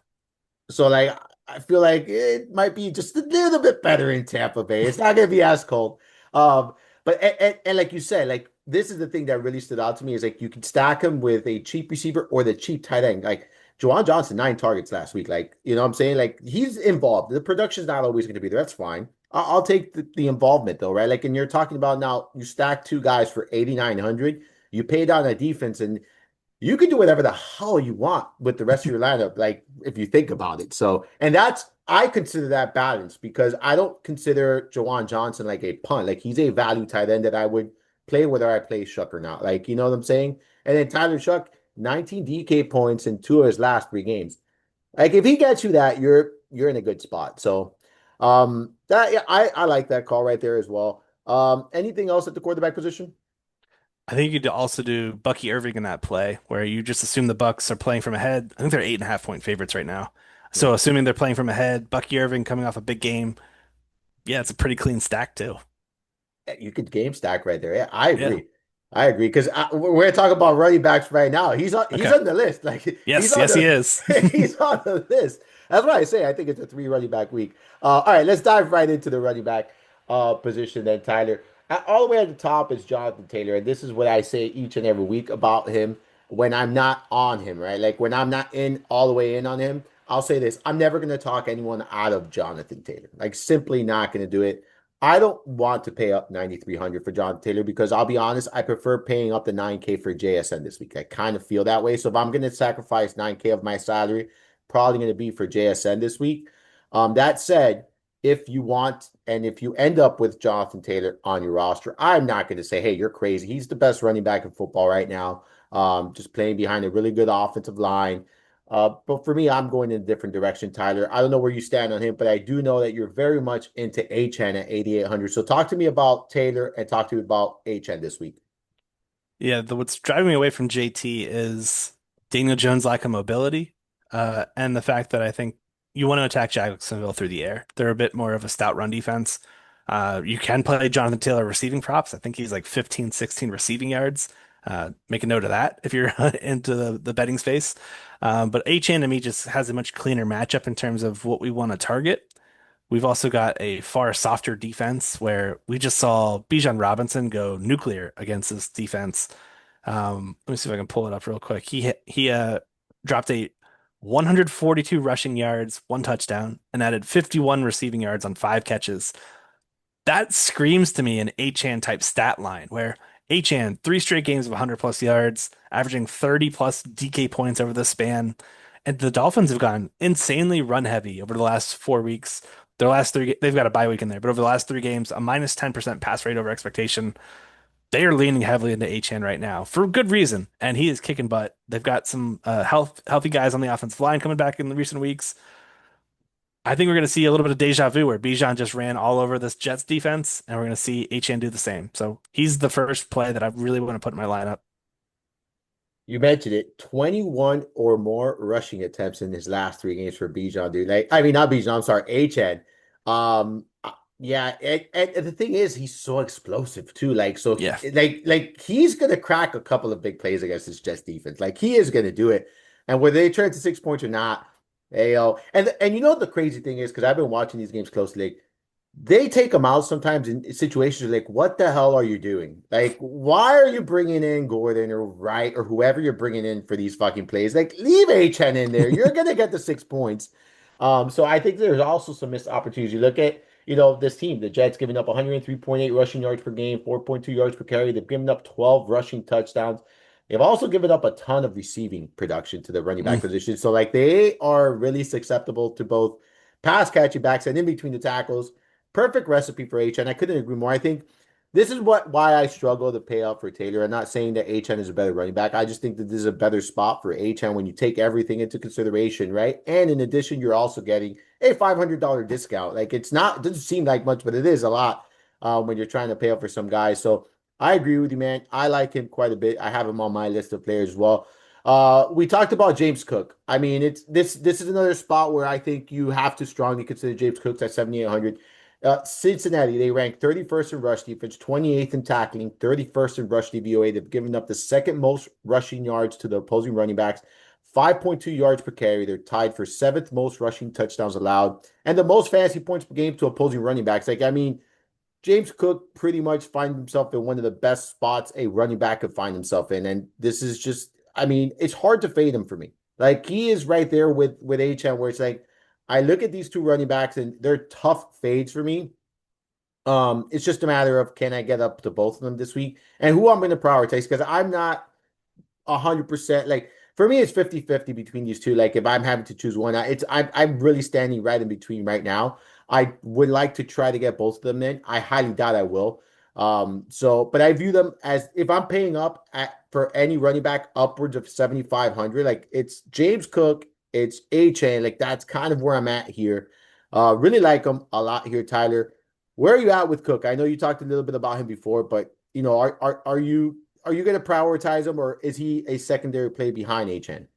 So like I feel like it might be just a little bit better in Tampa Bay. It's not gonna be as cold. But like you said, like this is the thing that really stood out to me is like you could stack him with a cheap receiver or the cheap tight end. Like Juwan Johnson, 9 targets last week. Like, you know what I'm saying? Like he's involved. The production's not always going to be there. That's fine. I'll take the involvement though, right? Like, and you're talking about now you stack two guys for 8,900. You pay down a defense and you can do whatever the hell you want with the rest of your lineup, like if you think about it. So, and that's I consider that balance because I don't consider Jawan Johnson like a punt. Like he's a value tight end that I would play whether I play Shuck or not. Like, you know what I'm saying? And then Tyler Shuck, 19 DK points in two of his last 3 games. Like if he gets you that, you're in a good spot. So that yeah, I like that call right there as well. Anything else at the quarterback position? I think you could also do Bucky Irving in that play where you just assume the Bucks are playing from ahead. I think they're 8.5 point favorites right now. Yeah. So assuming they're playing from ahead, Bucky Irving coming off a big game, yeah, it's a pretty clean stack too. You could game stack right there. Yeah, I Yeah. agree. I agree because we're talking about running backs right now. He's Okay. on the list. Like he's Yes, on yes, he the is. he's on the list. That's why I say I think it's a 3 running back week. All right, let's dive right into the running back position then, Tyler. All the way at the top is Jonathan Taylor, and this is what I say each and every week about him when I'm not on him, right? Like when I'm not in all the way in on him, I'll say this: I'm never going to talk anyone out of Jonathan Taylor. Like simply not going to do it. I don't want to pay up 9,300 for John Taylor because I'll be honest, I prefer paying up the 9K for JSN this week. I kind of feel that way. So if I'm going to sacrifice 9K of my salary, probably going to be for JSN this week. That said, if you want and if you end up with Jonathan Taylor on your roster, I'm not going to say, hey, you're crazy. He's the best running back in football right now. Just playing behind a really good offensive line. But for me, I'm going in a different direction, Tyler. I don't know where you stand on him, but I do know that you're very much into HN at 8,800. So talk to me about Taylor and talk to me about HN this week. Yeah, what's driving me away from JT is Daniel Jones' lack of mobility, and the fact that I think you want to attack Jacksonville through the air. They're a bit more of a stout run defense. You can play Jonathan Taylor receiving props. I think he's like 15, 16 receiving yards. Make a note of that if you're into the betting space. But HN to me just has a much cleaner matchup in terms of what we want to target. We've also got a far softer defense where we just saw Bijan Robinson go nuclear against this defense. Let me see if I can pull it up real quick. He dropped a 142 rushing yards, 1 touchdown, and added 51 receiving yards on 5 catches. That screams to me an Achan type stat line where Achan, 3 straight games of 100 plus yards, averaging 30 plus DK points over the span. And the Dolphins have gone insanely run heavy over the last 4 weeks. Their last three, they've got a bye week in there, but over the last 3 games, a minus 10% pass rate over expectation. They are leaning heavily into Achan right now for good reason, and he is kicking butt. They've got some healthy guys on the offensive line coming back in the recent weeks. I think we're going to see a little bit of deja vu where Bijan just ran all over this Jets defense, and we're going to see Achan do the same. So he's the first play that I really want to put in my lineup. You mentioned it, 21 or more rushing attempts in his last 3 games for Bijan, dude. Like, I mean, not Bijan, I'm sorry, HN. Yeah, and the thing is, he's so explosive too. Like, so Yeah. like he's gonna crack a couple of big plays against this Jets defense. Like, he is gonna do it. And whether they turn to 6 points or not, and you know what the crazy thing is, because I've been watching these games closely. Like, they take them out sometimes in situations like, what the hell are you doing? Like, why are you bringing in Gordon or Wright or whoever you're bringing in for these fucking plays? Like, leave HN in there. You're gonna get the 6 points. So I think there's also some missed opportunities. You look at, this team, the Jets giving up 103.8 rushing yards per game, 4.2 yards per carry. They've given up 12 rushing touchdowns. They've also given up a ton of receiving production to the running back Mm. position. So like they are really susceptible to both pass catching backs and in between the tackles. Perfect recipe for HN. I couldn't agree more. I think this is why I struggle to pay up for Taylor. I'm not saying that HN is a better running back. I just think that this is a better spot for HN when you take everything into consideration, right? And in addition, you're also getting a $500 discount. Like it doesn't seem like much, but it is a lot when you're trying to pay up for some guys. So I agree with you, man. I like him quite a bit. I have him on my list of players as well. We talked about James Cook. I mean, it's this is another spot where I think you have to strongly consider James Cook at 7,800. Cincinnati, they rank 31st in rush defense, 28th in tackling, 31st in rush DVOA. They've given up the second most rushing yards to the opposing running backs, 5.2 yards per carry. They're tied for seventh most rushing touchdowns allowed and the most fantasy points per game to opposing running backs. Like, I mean, James Cook pretty much finds himself in one of the best spots a running back could find himself in. And this is just, I mean, it's hard to fade him for me. Like he is right there with HM where it's like, I look at these two running backs and they're tough fades for me. It's just a matter of can I get up to both of them this week and who I'm going to prioritize because I'm not 100%. Like for me, it's 50-50 between these two. Like if I'm having to choose one, I'm really standing right in between right now. I would like to try to get both of them in. I highly doubt I will. But I view them as if I'm paying up for any running back upwards of 7,500, like it's James Cook, it's A-Chain, like that's kind of where I'm at here. Really like him a lot here, Tyler. Where are you at with Cook? I know you talked a little bit about him before, but are you going to prioritize him, or is he a secondary play behind HN?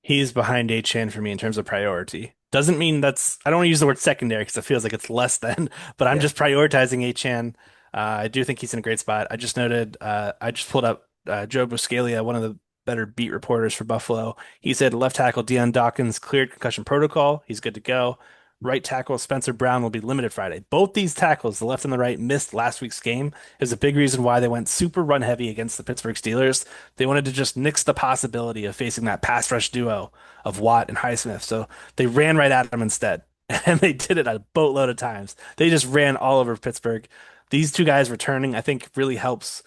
He's behind H-Chan for me in terms of priority. Doesn't mean that's, I don't want to use the word secondary because it feels like it's less than, but I'm Yeah. just prioritizing H-Chan. I do think he's in a great spot. I just noted, I just pulled up Joe Buscaglia, one of the better beat reporters for Buffalo. He said left tackle Deion Dawkins cleared concussion protocol. He's good to go. Right tackle Spencer Brown will be limited Friday. Both these tackles, the left and the right, missed last week's game. Is a big reason why they went super run heavy against the Pittsburgh Steelers. They wanted to just nix the possibility of facing that pass rush duo of Watt and Highsmith. So they ran right at him instead. And they did it a boatload of times. They just ran all over Pittsburgh. These two guys returning, I think, really helps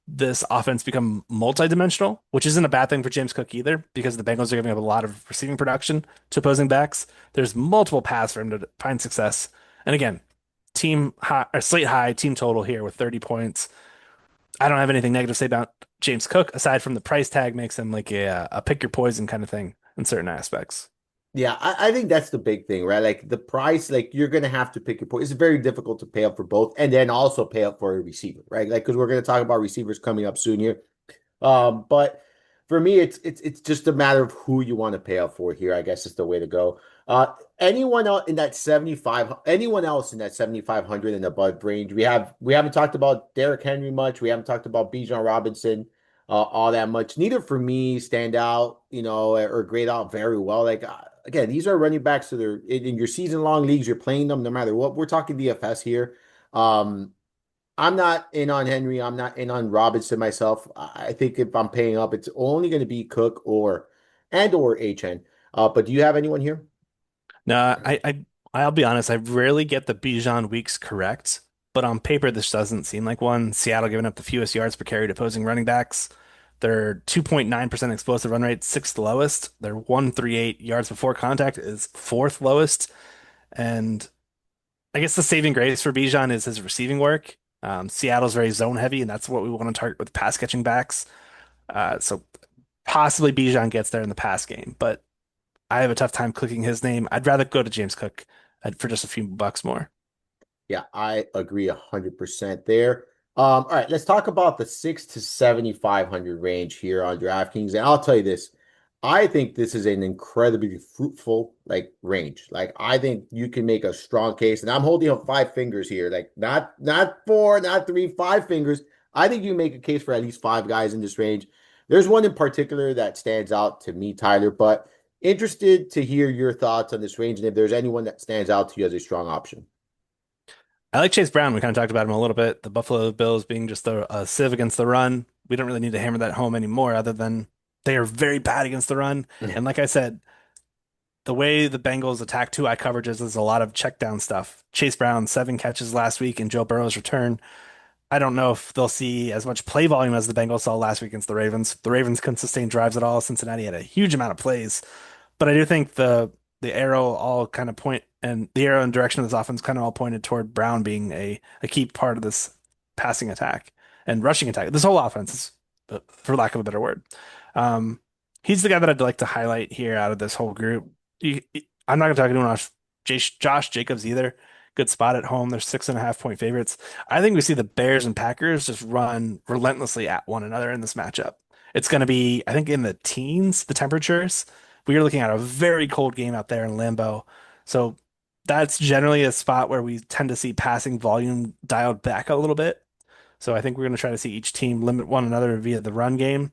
this offense become multi-dimensional, which isn't a bad thing for James Cook either, because the Bengals are giving up a lot of receiving production to opposing backs. There's multiple paths for him to find success. And again, team high or slate high team total here with 30 points. I don't have anything negative to say about James Cook aside from the price tag makes him like a pick your poison kind of thing in certain aspects. Yeah, I think that's the big thing, right? Like the price, like you're gonna have to pick your point. It's very difficult to pay up for both, and then also pay up for a receiver, right? Like because we're gonna talk about receivers coming up soon here. But for me, it's just a matter of who you want to pay up for here. I guess is the way to go. Anyone else in that 75, anyone else in that 7,500 and above range? We haven't talked about Derrick Henry much. We haven't talked about Bijan Robinson all that much. Neither for me stand out, or grade out very well. Like again, these are running backs that are in your season long leagues. You're playing them no matter what. We're talking DFS here. Um, I'm not in on Henry. I'm not in on Robinson myself. I think if I'm paying up, it's only going to be Cook or HN. But do you have anyone here? No, I'll be honest, I rarely get the Bijan weeks correct, but on paper this doesn't seem like one. Seattle giving up the fewest yards per carry to opposing running backs. Their 2.9% explosive run rate, sixth lowest. Their 138 yards before contact is fourth lowest. And I guess the saving grace for Bijan is his receiving work. Seattle's very zone heavy, and that's what we want to target with pass catching backs. So possibly Bijan gets there in the pass game, but I have a tough time clicking his name. I'd rather go to James Cook for just a few bucks more. Yeah, I agree 100% there. All right, let's talk about the 6 to 7,500 range here on DraftKings. And I'll tell you this, I think this is an incredibly fruitful range. Like I think you can make a strong case, and I'm holding up five fingers here, like not four, not three, five fingers. I think you can make a case for at least five guys in this range. There's one in particular that stands out to me, Tyler, but interested to hear your thoughts on this range and if there's anyone that stands out to you as a strong option. I like Chase Brown. We kind of talked about him a little bit. The Buffalo Bills being just a sieve against the run. We don't really need to hammer that home anymore, other than they are very bad against the run. And like I said, the way the Bengals attack two eye coverages is a lot of check down stuff. Chase Brown, 7 catches last week, and Joe Burrow's return. I don't know if they'll see as much play volume as the Bengals saw last week against the Ravens. The Ravens couldn't sustain drives at all. Cincinnati had a huge amount of plays. But I do think the arrow all kind of point and the arrow and direction of this offense kind of all pointed toward Brown being a key part of this passing attack and rushing attack. This whole offense is, for lack of a better word. Um, he's the guy that I'd like to highlight here out of this whole group. I'm not going to talk anyone off Josh Jacobs either. Good spot at home. They're 6.5 point favorites. I think we see the Bears and Packers just run relentlessly at one another in this matchup. It's going to be, I think, in the teens, the temperatures. We are looking at a very cold game out there in Lambeau. So that's generally a spot where we tend to see passing volume dialed back a little bit. So I think we're going to try to see each team limit one another via the run game.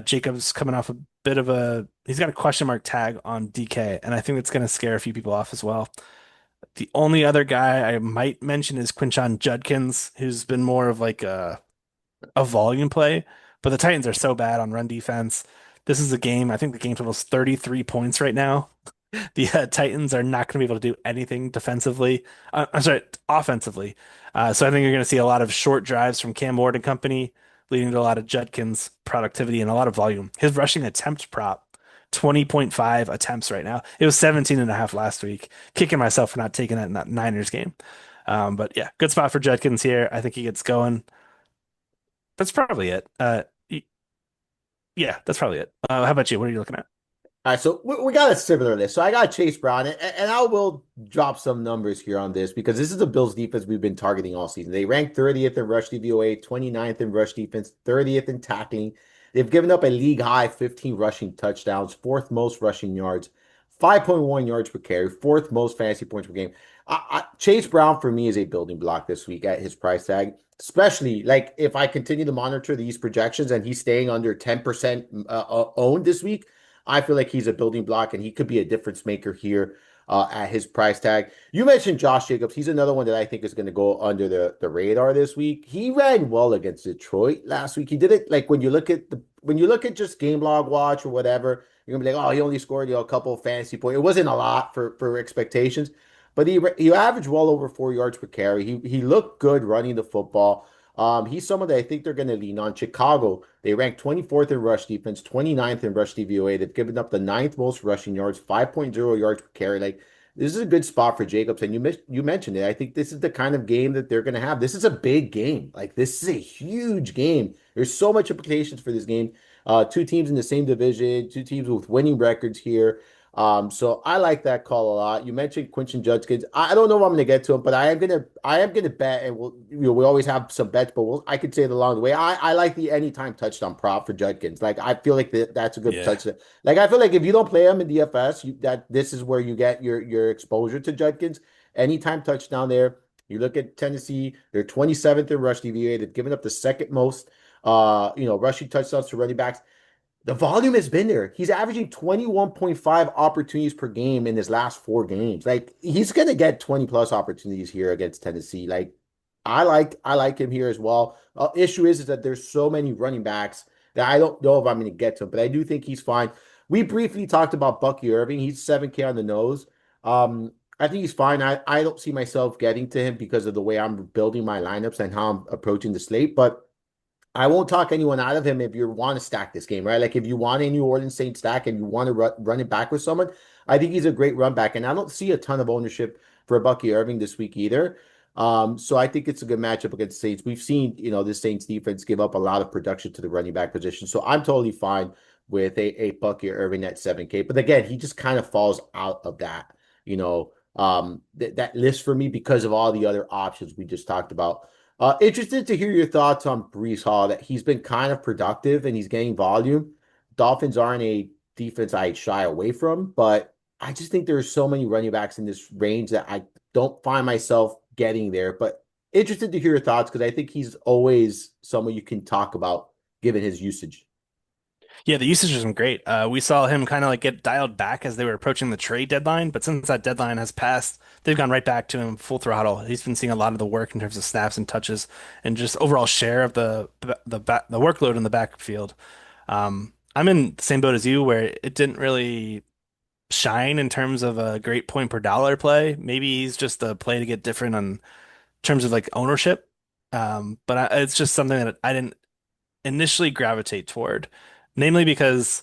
Jacobs coming off a bit of he's got a question mark tag on DK, and I think that's going to scare a few people off as well. The only other guy I might mention is Quinshon Judkins, who's been more of like a volume play, but the Titans are so bad on run defense. This is a game, I think the game total is 33 points right now. The Titans are not going to be able to do anything defensively. I'm sorry, offensively. So I think you're going to see a lot of short drives from Cam Ward and company, leading to a lot of Judkins productivity and a lot of volume. His rushing attempt prop, 20.5 attempts right now. It was 17 and a half last week. Kicking myself for not taking that in that Niners game. But yeah, good spot for Judkins here. I think he gets going. That's probably it. Yeah, that's probably it. How about you? What are you looking at? All right, so we got a similar list. So I got Chase Brown, and I will drop some numbers here on this because this is the Bills defense we've been targeting all season. They rank 30th in rush DVOA, 29th in rush defense, 30th in tackling. They've given up a league high 15 rushing touchdowns, fourth most rushing yards, 5.1 yards per carry, fourth most fantasy points per game. Chase Brown for me is a building block this week at his price tag, especially like if I continue to monitor these projections and he's staying under 10% owned this week. I feel like he's a building block and he could be a difference maker here at his price tag. You mentioned Josh Jacobs. He's another one that I think is going to go under the radar this week. He ran well against Detroit last week. He did it like when you look at just game log watch or whatever, you're gonna be like, oh, he only scored a couple of fantasy points. It wasn't a lot for expectations, but he averaged well over 4 yards per carry. He looked good running the football. He's someone that I think they're going to lean on. Chicago, they rank 24th in rush defense, 29th in rush DVOA. They've given up the ninth most rushing yards, 5.0 yards per carry. Like, this is a good spot for Jacobs. And you mentioned it. I think this is the kind of game that they're going to have. This is a big game. Like, this is a huge game. There's so much implications for this game. Two teams in the same division, two teams with winning records here. So I like that call a lot. You mentioned Quinton Judkins. I don't know if I'm gonna get to him, but I am gonna bet, and we always have some bets, but I could say it along the way. I like the anytime touchdown prop for Judkins. Like I feel like that's a good Yeah. touchdown. Like I feel like if you don't play him in DFS, that this is where you get your exposure to Judkins. Anytime touchdown there. You look at Tennessee, they're 27th in rush DVA. They've given up the second most rushing touchdowns to running backs. The volume has been there. He's averaging 21.5 opportunities per game in his last four games. Like he's gonna get 20 plus opportunities here against Tennessee. Like I like him here as well. Issue is that there's so many running backs that I don't know if I'm gonna get to him, but I do think he's fine. We briefly talked about Bucky Irving. He's 7K on the nose. I think he's fine. I don't see myself getting to him because of the way I'm building my lineups and how I'm approaching the slate, but I won't talk anyone out of him if you want to stack this game, right? Like if you want a New Orleans Saints stack and you want to run it back with someone, I think he's a great run back. And I don't see a ton of ownership for Bucky Irving this week either. So I think it's a good matchup against the Saints. We've seen, the Saints defense give up a lot of production to the running back position. So I'm totally fine with a Bucky Irving at 7K. But again, he just kind of falls out of that list for me because of all the other options we just talked about. Interested to hear your thoughts on Brees Hall, that he's been kind of productive and he's getting volume. Dolphins aren't a defense I shy away from, but I just think there's so many running backs in this range that I don't find myself getting there. But interested to hear your thoughts because I think he's always someone you can talk about given his usage. Yeah, the usage isn't great. We saw him kind of like get dialed back as they were approaching the trade deadline, but since that deadline has passed, they've gone right back to him full throttle. He's been seeing a lot of the work in terms of snaps and touches and just overall share of the workload in the backfield. I'm in the same boat as you where it didn't really shine in terms of a great point per dollar play. Maybe he's just a play to get different on terms of like ownership. But it's just something that I didn't initially gravitate toward, namely because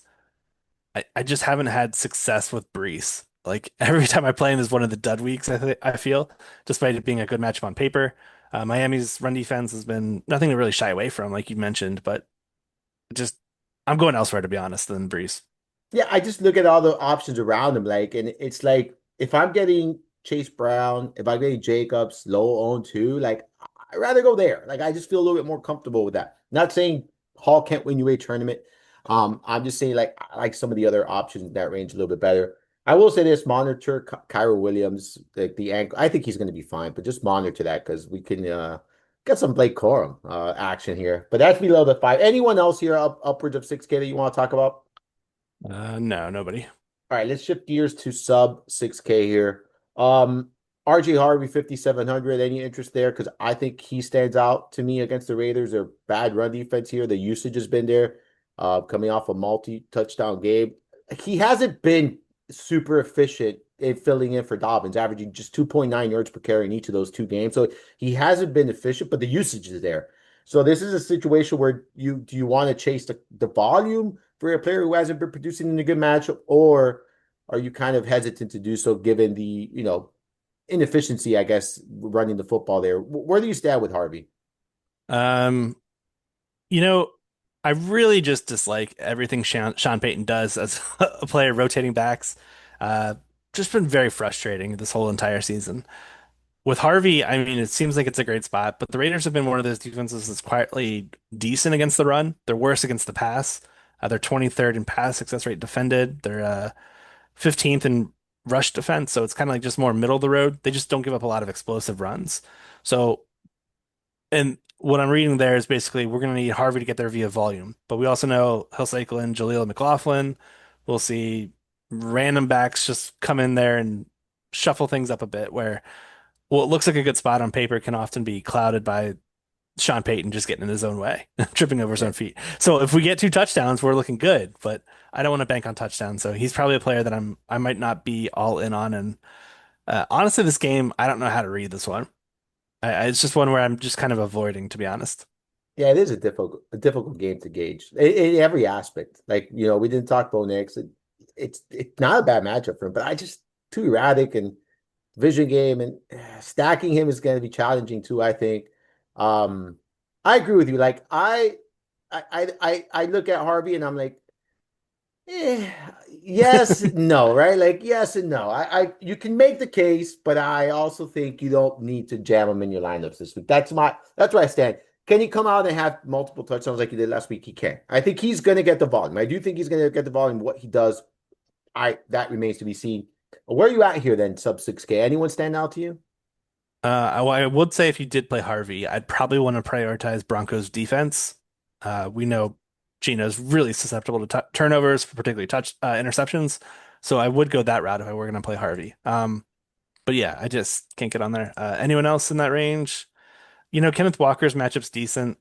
I just haven't had success with Brees. Like every time I play him is one of the dud weeks, I feel, despite it being a good matchup on paper. Miami's run defense has been nothing to really shy away from, like you mentioned, but just I'm going elsewhere to be honest than Brees. Yeah, I just look at all the options around him, like, and it's like if I'm getting Chase Brown, if I'm getting Jacobs, low owned too, like I'd rather go there. Like I just feel a little bit more comfortable with that. Not saying Hall can't win you a tournament. I'm just saying like I like some of the other options in that range a little bit better. I will say this: monitor Kyra Williams, like the ankle. I think he's going to be fine, but just monitor that because we can get some Blake Corum action here. But that's below the five. Anyone else here upwards of 6K that you want to talk about? No, nobody. All right, let's shift gears to sub 6K here. RJ Harvey 5,700. Any interest there? Because I think he stands out to me against the Raiders. They're bad run defense here. The usage has been there, coming off a multi-touchdown game. He hasn't been super efficient in filling in for Dobbins, averaging just 2.9 yards per carry in each of those two games. So he hasn't been efficient, but the usage is there. So this is a situation where you want to chase the volume for a player who hasn't been producing in a good matchup, or are you kind of hesitant to do so given the, inefficiency, I guess, running the football there? Where do you stand with Harvey? Um, you know, I really just dislike everything Sean Payton does as a player rotating backs. Uh, just been very frustrating this whole entire season. With Harvey, I mean, it seems like it's a great spot, but the Raiders have been one of those defenses that's quietly decent against the run. They're worse against the pass. They're 23rd in pass success rate defended. They're 15th in rush defense. So it's kind of like just more middle of the road. They just don't give up a lot of explosive runs. So, and what I'm reading there is basically we're going to need Harvey to get there via volume, but we also know Hillcycle, Jaleel McLaughlin. We'll see random backs just come in there and shuffle things up a bit where what looks like a good spot on paper can often be clouded by Sean Payton just getting in his own way, tripping over his Yeah. own feet. So if we get two touchdowns, we're looking good, but I don't want to bank on touchdowns. So he's probably a player that I might not be all in on. And honestly, this game, I don't know how to read this one. It's just one where I'm just kind of avoiding, to be honest. Yeah, it is a difficult game to gauge in every aspect. Like, we didn't talk Bo Nix. It's not a bad matchup for him, but I just too erratic and vision game and stacking him is going to be challenging too, I think. I agree with you. Like I look at Harvey and I'm like, Eh, yes, no, right? Like yes and no. You can make the case, but I also think you don't need to jam him in your lineups this week. That's where I stand. Can he come out and have multiple touchdowns like he did last week? He can. I think he's going to get the volume. I do think he's going to get the volume. What he does, that remains to be seen. Where are you at here then? Sub 6K. Anyone stand out to you? I would say if you did play Harvey, I'd probably want to prioritize Broncos defense. We know Gino's really susceptible to turnovers, particularly touch interceptions. So I would go that route if I were going to play Harvey. But yeah, I just can't get on there. Anyone else in that range? Kenneth Walker's matchup's decent.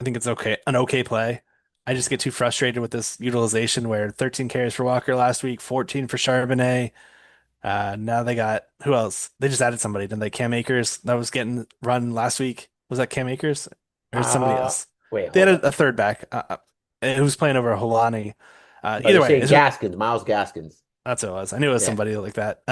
I think it's okay, an okay play. I just get too frustrated with this utilization where 13 carries for Walker last week, 14 for Charbonnet. Now they got who else? They just added somebody, didn't they? Cam Akers that was getting run last week. Was that Cam Akers or is it somebody Uh, else? Wait, They had hold on. a third back who was playing over Holani. Oh, you're Either way, saying Gaskins, Miles Gaskins. that's what it was. I knew it was Yeah, somebody like that.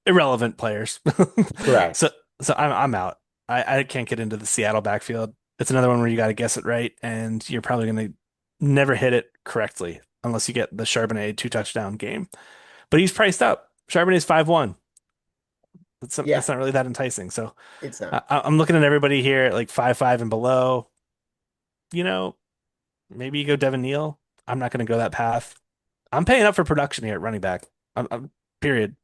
Irrelevant players. So correct. so I'm out. I can't get into the Seattle backfield. It's another one where you got to guess it right, and you're probably going to never hit it correctly unless you get the Charbonnet two touchdown game. But he's priced up. Charbonnet's 5-1. Yeah, That's not really that enticing. So it's not. I'm looking at everybody here at like 5-5 and below. You know, maybe you go Devin Neal. I'm not going to go that path. I'm paying up for production here at running back. Period.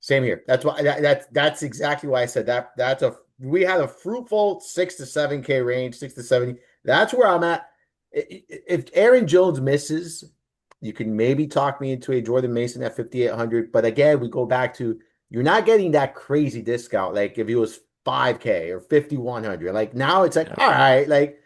Same here. That's why that's exactly why I said that. We had a fruitful 6 to 7K range, 6 to 70. That's where I'm at. If Aaron Jones misses, you can maybe talk me into a Jordan Mason at 5,800. But again, we go back to you're not getting that crazy discount. Like if he was 5K or 5,100. Like now it's like, Yeah. all right, like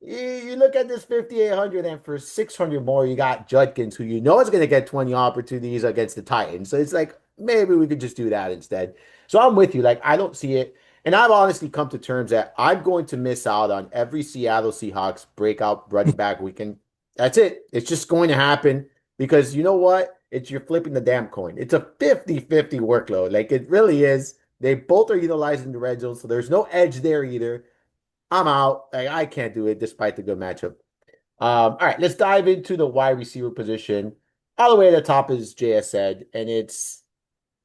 you look at this 5,800 and for 600 more, you got Judkins, who you know is going to get 20 opportunities against the Titans. So it's like, maybe we could just do that instead. So I'm with you. Like, I don't see it. And I've honestly come to terms that I'm going to miss out on every Seattle Seahawks breakout running back weekend. That's it. It's just going to happen because you know what? You're flipping the damn coin. It's a 50-50 workload. Like it really is. They both are utilizing the red zone, so there's no edge there either. I'm out. Like, I can't do it despite the good matchup. All right, let's dive into the wide receiver position. All the way at the top is JSN, and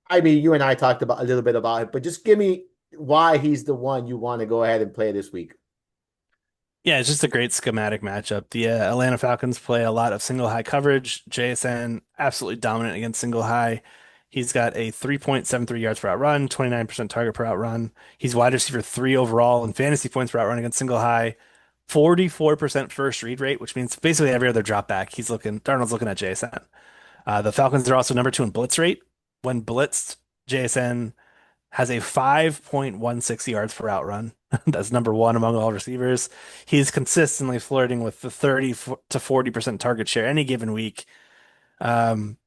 I mean, you and I talked about a little bit about it, but just give me why he's the one you want to go ahead and play this week. Yeah, it's just a great schematic matchup. The Atlanta Falcons play a lot of single high coverage. JSN absolutely dominant against single high. He's got a 3.73 yards per out run, 29% target per out run. He's wide receiver three overall in fantasy points per out run against single high, 44% first read rate, which means basically every other drop back, Darnold's looking at JSN. The Falcons are also number two in blitz rate. When blitzed, JSN has a 5.16 yards per route run. That's number one among all receivers. He's consistently flirting with the 30 to 40% target share any given week. Um,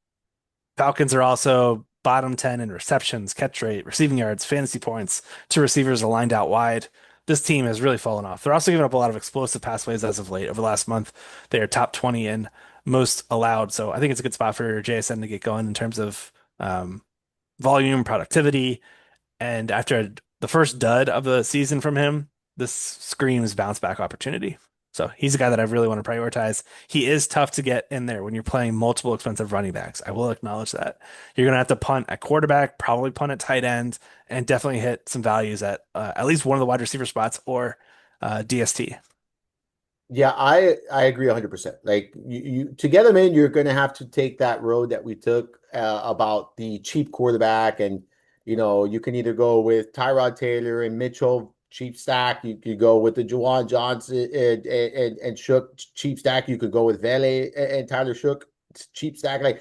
Falcons are also bottom 10 in receptions, catch rate, receiving yards, fantasy points to receivers aligned out wide. This team has really fallen off. They're also giving up a lot of explosive pass plays as of late. Over the last month, they are top 20 in most allowed. So I think it's a good spot for JSN to get going in terms of volume, productivity, and after the first dud of the season from him, this screams bounce back opportunity. So he's a guy that I really want to prioritize. He is tough to get in there when you're playing multiple expensive running backs. I will acknowledge that. You're going to have to punt at quarterback, probably punt at tight end, and definitely hit some values at least one of the wide receiver spots or DST. Yeah, I agree 100%. Like you to get him in, you're going to have to take that road that we took about the cheap quarterback, and you can either go with Tyrod Taylor and Mitchell cheap stack. You could go with the Juwan Johnson and Shook cheap stack. You could go with Vele and Tyler Shook cheap stack. Like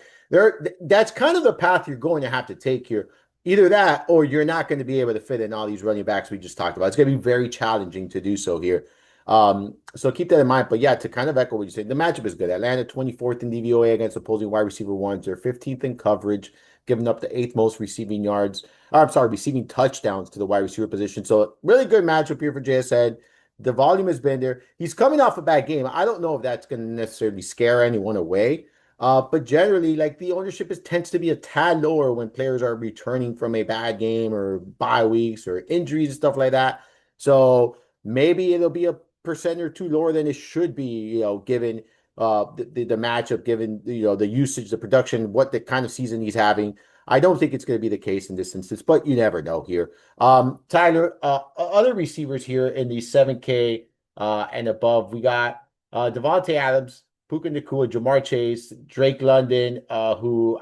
that's kind of the path you're going to have to take here. Either that, or you're not going to be able to fit in all these running backs we just talked about. It's going to be very challenging to do so here. So keep that in mind. But yeah, to kind of echo what you said, the matchup is good. Atlanta 24th in DVOA against opposing wide receiver ones. They're 15th in coverage, giving up the eighth most receiving yards. I'm sorry, receiving touchdowns to the wide receiver position. So really good matchup here for JSN. The volume has been there. He's coming off a bad game. I don't know if that's going to necessarily scare anyone away. But generally, like the ownership tends to be a tad lower when players are returning from a bad game or bye weeks or injuries and stuff like that. So maybe it'll be a percent or two lower than it should be, given the matchup, given the usage, the production, what the kind of season he's having. I don't think it's going to be the case in this instance, but you never know here. Tyler, other receivers here in the 7K and above, we got Devontae Adams, Puka Nacua, Jamar Chase, Drake London, who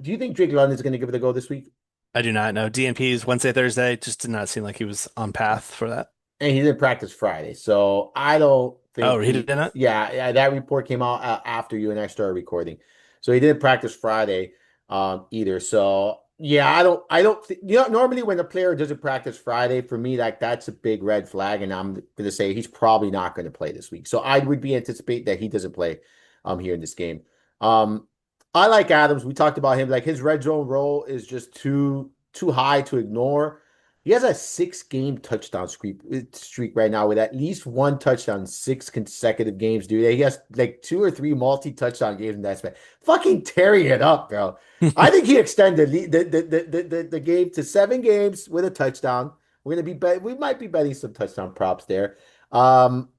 do you think Drake London is going to give it a go this week? I do not know. DMP's Wednesday, Thursday just did not seem like he was on path for that. And he didn't practice Friday. So I don't Oh, think he didn't? yeah, that report came out after you and I started recording. So he didn't practice Friday either. So yeah, I don't think, normally when a player doesn't practice Friday, for me, like that's a big red flag. And I'm going to say he's probably not going to play this week. So I would be anticipate that he doesn't play here in this game. Um, I like Adams. We talked about him. Like his red zone role is just too high to ignore. He has a 6 game touchdown streak right now with at least one touchdown, 6 consecutive games, dude. He has like 2 or 3 multi-touchdown games in that span. Fucking tearing it up, bro. I think he extended the game to 7 games with a touchdown. We might be betting some touchdown props there. Um,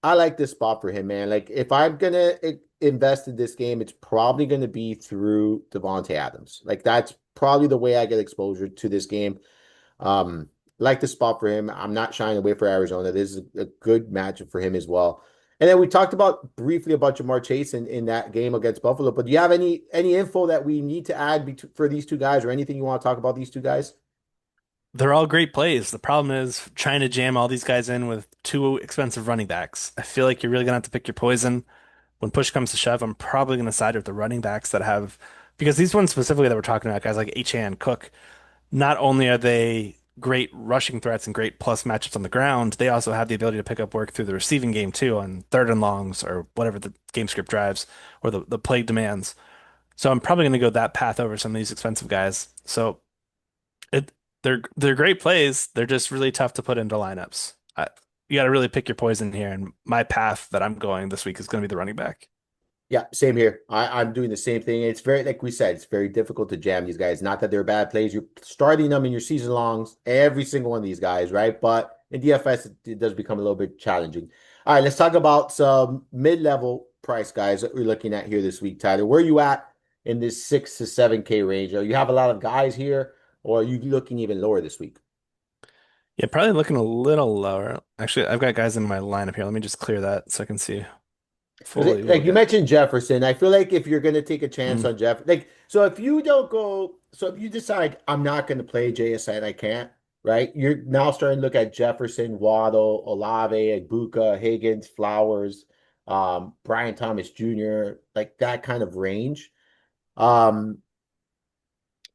I like this spot for him, man. Like if I'm gonna invest in this game, it's probably gonna be through Devontae Adams. Like that's probably the way I get exposure to this game. Like the spot for him. I'm not shying away for Arizona. This is a good matchup for him as well. And then we talked about briefly about Jamar Chase in that game against Buffalo. But do you have any info that we need to add for these two guys, or anything you want to talk about these two guys? They're all great plays. The problem is trying to jam all these guys in with two expensive running backs. I feel like you're really gonna have to pick your poison. When push comes to shove, I'm probably gonna side with the running backs that have because these ones specifically that we're talking about, guys like Achane, Cook, not only are they great rushing threats and great plus matchups on the ground, they also have the ability to pick up work through the receiving game too on third and longs or whatever the game script drives or the play demands. So I'm probably gonna go that path over some of these expensive guys. So it they're great plays. They're just really tough to put into lineups. You got to really pick your poison here, and my path that I'm going this week is going to be the running back. Yeah, same here. I'm doing the same thing. It's very, like we said, it's very difficult to jam these guys. Not that they're bad plays. You're starting them in your season longs, every single one of these guys, right? But in DFS, it does become a little bit challenging. All right, let's talk about some mid-level price guys that we're looking at here this week, Tyler. Where are you at in this 6 to 7K range? You have a lot of guys here, or are you looking even lower this week? Yeah, probably looking a little lower. Actually, I've got guys in my lineup here. Let me just clear that so I can see fully Like look you at. mentioned Jefferson, I feel like if you're going to take a chance Mm. on Jeff, like, so if you don't go, so if you decide I'm not going to play JSN, I can't, right? You're now starting to look at Jefferson, Waddle, Olave, Ibuka, Higgins, Flowers, Brian Thomas Jr., like that kind of range. Um,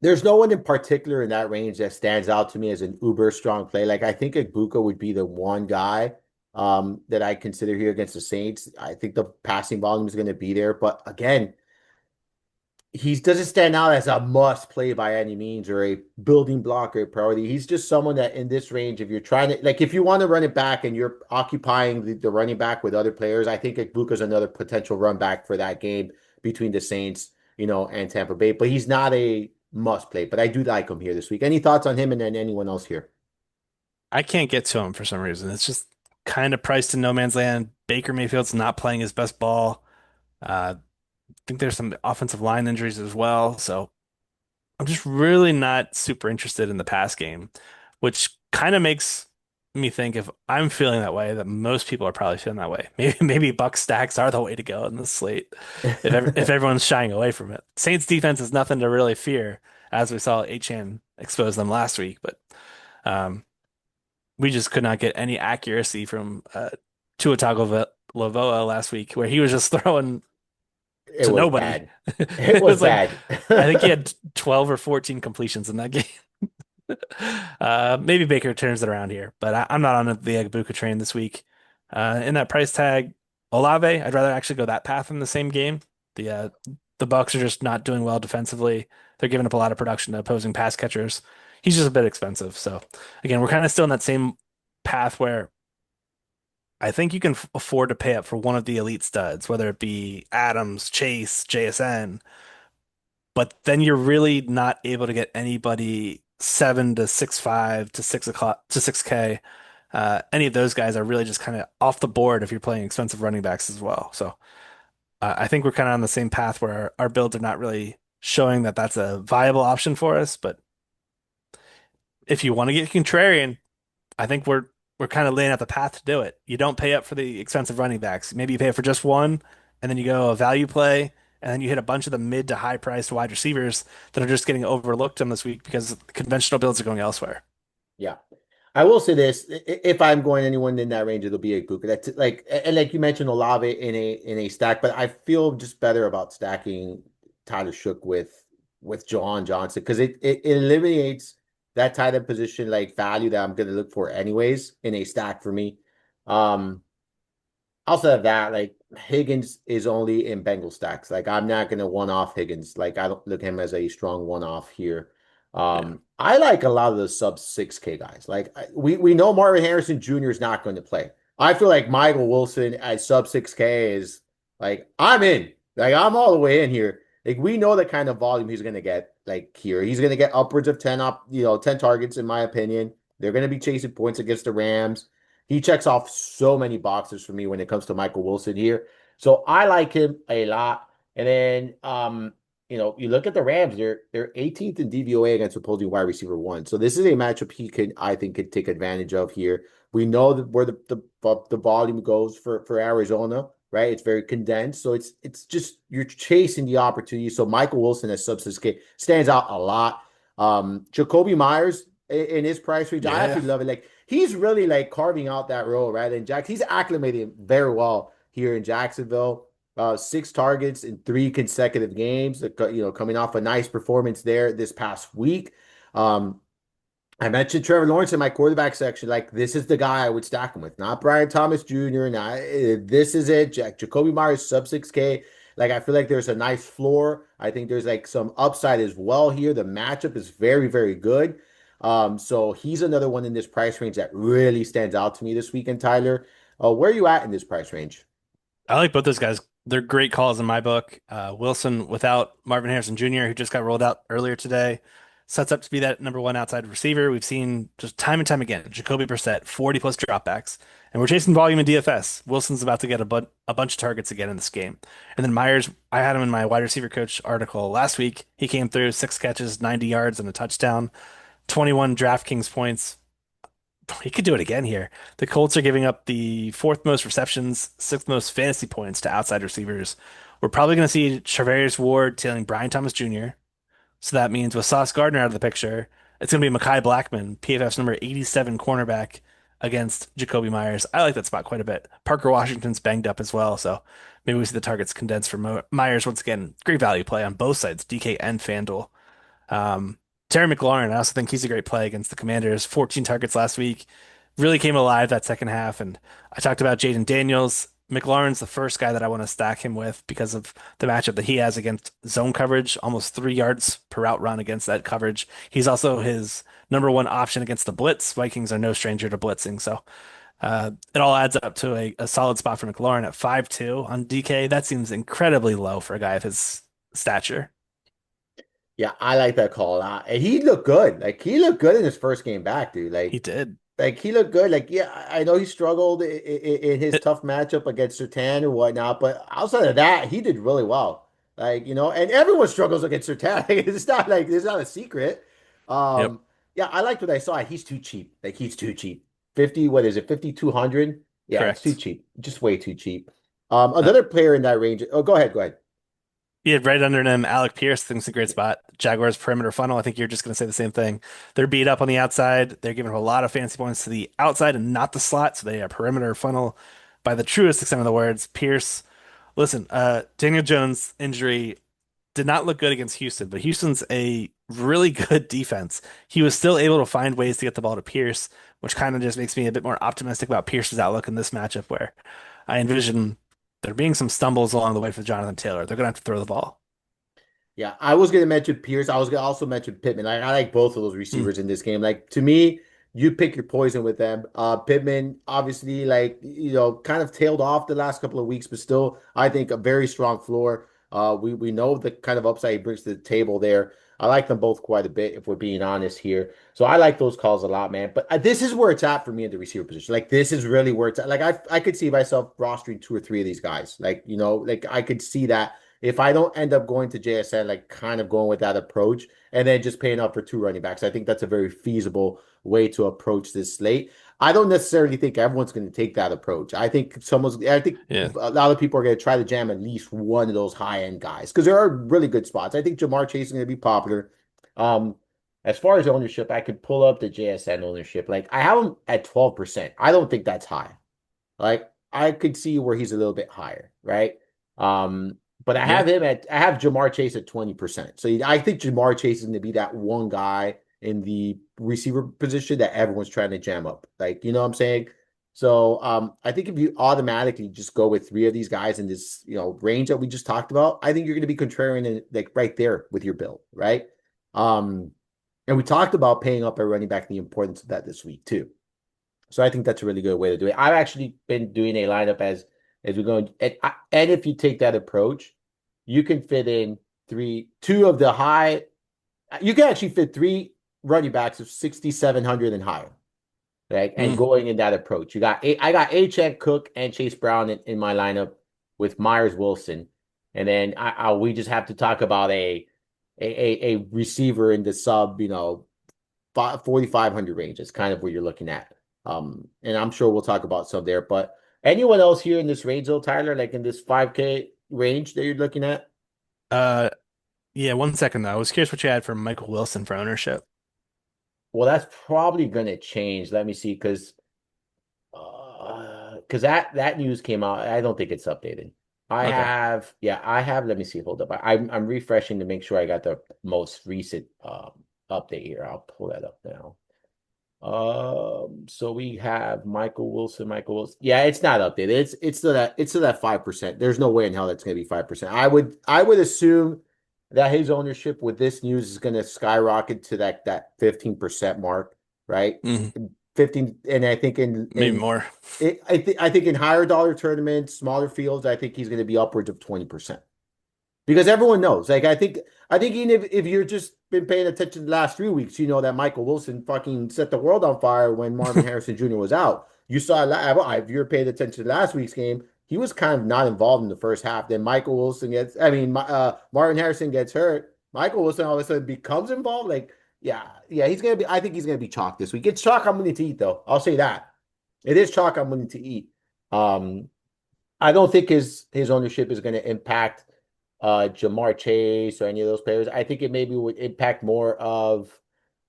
There's no one in particular in that range that stands out to me as an uber strong play. Like I think Ibuka would be the one guy that I consider here against the Saints. I think the passing volume is going to be there, but again, he doesn't stand out as a must play by any means or a building block or a priority. He's just someone that in this range, if you're trying to like if you want to run it back and you're occupying the running back with other players, I think Ibuka's another potential run back for that game between the Saints, and Tampa Bay. But he's not a must play. But I do like him here this week. Any thoughts on him and then anyone else here? I can't get to him for some reason. It's just kind of priced in no man's land. Baker Mayfield's not playing his best ball. I think there's some offensive line injuries as well. So I'm just really not super interested in the pass game, which kind of makes me think if I'm feeling that way, that most people are probably feeling that way. Maybe Buck stacks are the way to go in the slate if everyone's shying away from it. Saints defense is nothing to really fear, as we saw Achan expose them last week, but um, we just could not get any accuracy from Tua Tagovailoa last week, where he was just throwing It to was nobody. bad. It It was was like bad. I think he had 12 or 14 completions in that game. Maybe Baker turns it around here, but I'm not on the Egbuka train this week. In that price tag, Olave, I'd rather actually go that path in the same game. The Bucks are just not doing well defensively. They're giving up a lot of production to opposing pass catchers. He's just a bit expensive. So again, we're kind of still in that same path where I think you can afford to pay up for one of the elite studs, whether it be Adams, Chase, JSN, but then you're really not able to get anybody 7 to 6.5 to 6 o'clock to 6K. Any of those guys are really just kind of off the board if you're playing expensive running backs as well. So I think we're kind of on the same path where our builds are not really showing that that's a viable option for us. But if you want to get contrarian, I think we're kind of laying out the path to do it. You don't pay up for the expensive running backs. Maybe you pay up for just one, and then you go a value play, and then you hit a bunch of the mid to high priced wide receivers that are just getting overlooked on this week because conventional builds are going elsewhere. Yeah. I will say this: if I'm going anyone in that range, it'll be a Buka. That's like, and like you mentioned, Olave in a stack, but I feel just better about stacking Tyler Shook with Jahan Johnson because it eliminates that tight end position like value that I'm going to look for anyways in a stack for me. Um, Outside of that, like Higgins is only in Bengal stacks. Like I'm not gonna one off Higgins. Like I don't look at him as a strong one off here. Yeah. I like a lot of the sub 6K guys. Like we know Marvin Harrison Jr. is not going to play. I feel like Michael Wilson at sub 6K is like I'm in. Like I'm all the way in here. Like we know the kind of volume he's gonna get like here. He's gonna get upwards of 10 targets in my opinion. They're gonna be chasing points against the Rams. He checks off so many boxes for me when it comes to Michael Wilson here. So I like him a lot. And then you look at the Rams, they're 18th in DVOA against opposing wide receiver one. So this is a matchup he could, I think, could take advantage of here. We know that where the volume goes for Arizona, right? It's very condensed. So it's just you're chasing the opportunity. So Michael Wilson as substance K stands out a lot. Jacoby Myers in his price range, I Yeah. actually love it. Like he's really like carving out that role, right? And he's acclimated very well here in Jacksonville. 6 targets in 3 consecutive games. Coming off a nice performance there this past week. Um, I mentioned Trevor Lawrence in my quarterback section. Like this is the guy I would stack him with, not Brian Thomas Jr. Not this is it. Jacoby Myers sub 6K. Like I feel like there's a nice floor. I think there's like some upside as well here. The matchup is very very good. So he's another one in this price range that really stands out to me this weekend. Tyler, where are you at in this price range? I like both those guys. They're great calls in my book. Wilson without Marvin Harrison Jr., who just got rolled out earlier today, sets up to be that number one outside receiver. We've seen just time and time again, Jacoby Brissett, 40 plus dropbacks, and we're chasing volume in DFS. Wilson's about to get a bunch of targets again in this game. And then Myers, I had him in my wide receiver coach article last week. He came through 6 catches, 90 yards, and a touchdown, 21 DraftKings points. He could do it again here. The Colts are giving up the fourth most receptions, sixth most fantasy points to outside receivers. We're probably going to see Charvarius Ward tailing Brian Thomas Jr. So that means with Sauce Gardner out of the picture, it's going to be Mekhi Blackman, PFF's number 87 cornerback against Jacoby Myers. I like that spot quite a bit. Parker Washington's banged up as well, so maybe we see the targets condensed for Myers once again. Great value play on both sides, DK and FanDuel. Um, Terry McLaurin, I also think he's a great play against the Commanders. 14 targets last week, really came alive that second half. And I talked about Jaden Daniels. McLaurin's the first guy that I want to stack him with because of the matchup that he has against zone coverage, almost 3 yards per route run against that coverage. He's also his number one option against the blitz. Vikings are no stranger to blitzing, so it all adds up to a solid spot for McLaurin at 5'2" on DK. That seems incredibly low for a guy of his stature. Yeah, I like that call a lot. And he looked good. Like he looked good in his first game back, dude. He did. Like he looked good. Like yeah, I know he struggled in his It, tough matchup against Sertan and whatnot, but outside of that, he did really well. Like and everyone struggles against Sertan. It's not a secret. yep. Yeah, I liked what I saw. He's too cheap. Like he's too cheap. 50, what is it? 5,200? Yeah, it's too Correct. cheap. Just way too cheap. Uh, Another player in that range. Oh, go ahead. Go ahead. He had right under him, Alec Pierce thinks a great spot. Jaguars perimeter funnel. I think you're just going to say the same thing. They're beat up on the outside. They're giving a lot of fancy points to the outside and not the slot. So they are perimeter funnel by the truest extent of the words. Pierce, listen, Daniel Jones' injury did not look good against Houston, but Houston's a really good defense. He was still able to find ways to get the ball to Pierce, which kind of just makes me a bit more optimistic about Pierce's outlook in this matchup where I envision there being some stumbles along the way for Jonathan Taylor. They're going to have to throw the ball. Yeah, I was going to mention Pierce. I was going to also mention Pittman. I like both of those Mm, receivers in this game. Like to me, you pick your poison with them. Pittman, obviously, like kind of tailed off the last couple of weeks, but still, I think a very strong floor. We know the kind of upside he brings to the table there. I like them both quite a bit, if we're being honest here. So I like those calls a lot, man. But this is where it's at for me in the receiver position. Like this is really where it's at. Like I could see myself rostering two or three of these guys. Like like I could see that if I don't end up going to JSN, like kind of going with that approach and then just paying up for two running backs, I think that's a very feasible way to approach this slate. I don't necessarily think everyone's going to take that approach. I think yeah. a lot of people are going to try to jam at least one of those high end guys because there are really good spots. I think Jamar Chase is going to be popular. Um, as far as ownership, I could pull up the JSN ownership. Like I have him at 12%. I don't think that's high. Like I could see where he's a little bit higher, right? Um, but Yeah. I have Jamar Chase at 20%. So I think Jamar Chase is going to be that one guy in the receiver position that everyone's trying to jam up. Like, you know what I'm saying? So I think if you automatically just go with three of these guys in this, range that we just talked about, I think you're going to be contrarian and like right there with your build, right? Um, and we talked about paying up a running back, the importance of that this week too. So I think that's a really good way to do it. I've actually been doing a lineup as we're going, and if you take that approach, you can fit in two of the high. You can actually fit three running backs of 6,700 and higher, right? And Mm. going in that approach, I got Achane, Cook, and Chase Brown in my lineup with Myers Wilson, and then we just have to talk about a receiver in the sub, 4,500 range is kind of where you're looking at. And I'm sure we'll talk about some there. But anyone else here in this range, though, Tyler, like in this 5K range that you're looking at? Uh, yeah, 1 second though. I was curious what you had for Michael Wilson for ownership. Well, that's probably going to change. Let me see, because that news came out. I don't think it's updated. Okay. I have. Let me see. Hold up. I'm refreshing to make sure I got the most recent update here. I'll pull that up now. So we have Michael Wilson, Michael Wilson. Yeah, it's not updated. It's to that 5%. There's no way in hell that's gonna be 5%. I would assume that his ownership with this news is gonna skyrocket to that 15% mark, right? Mm, 15, and I think maybe more. I think in higher dollar tournaments, smaller fields, I think he's gonna be upwards of 20% because everyone knows. Like I think even if you're just been paying attention the last 3 weeks, you know that Michael Wilson fucking set the world on fire when Marvin Harrison Jr. was out. You saw if you're paying attention to last week's game, he was kind of not involved in the first half. Then Michael Wilson Marvin Harrison gets hurt. Michael Wilson all of a sudden becomes involved. Like, yeah, he's gonna be. I think he's gonna be chalk this week. It's chalk I'm willing to eat though. I'll say that it is chalk I'm willing to eat. Um, I don't think his ownership is going to impact Jamar Chase or any of those players. I think it maybe would impact more of.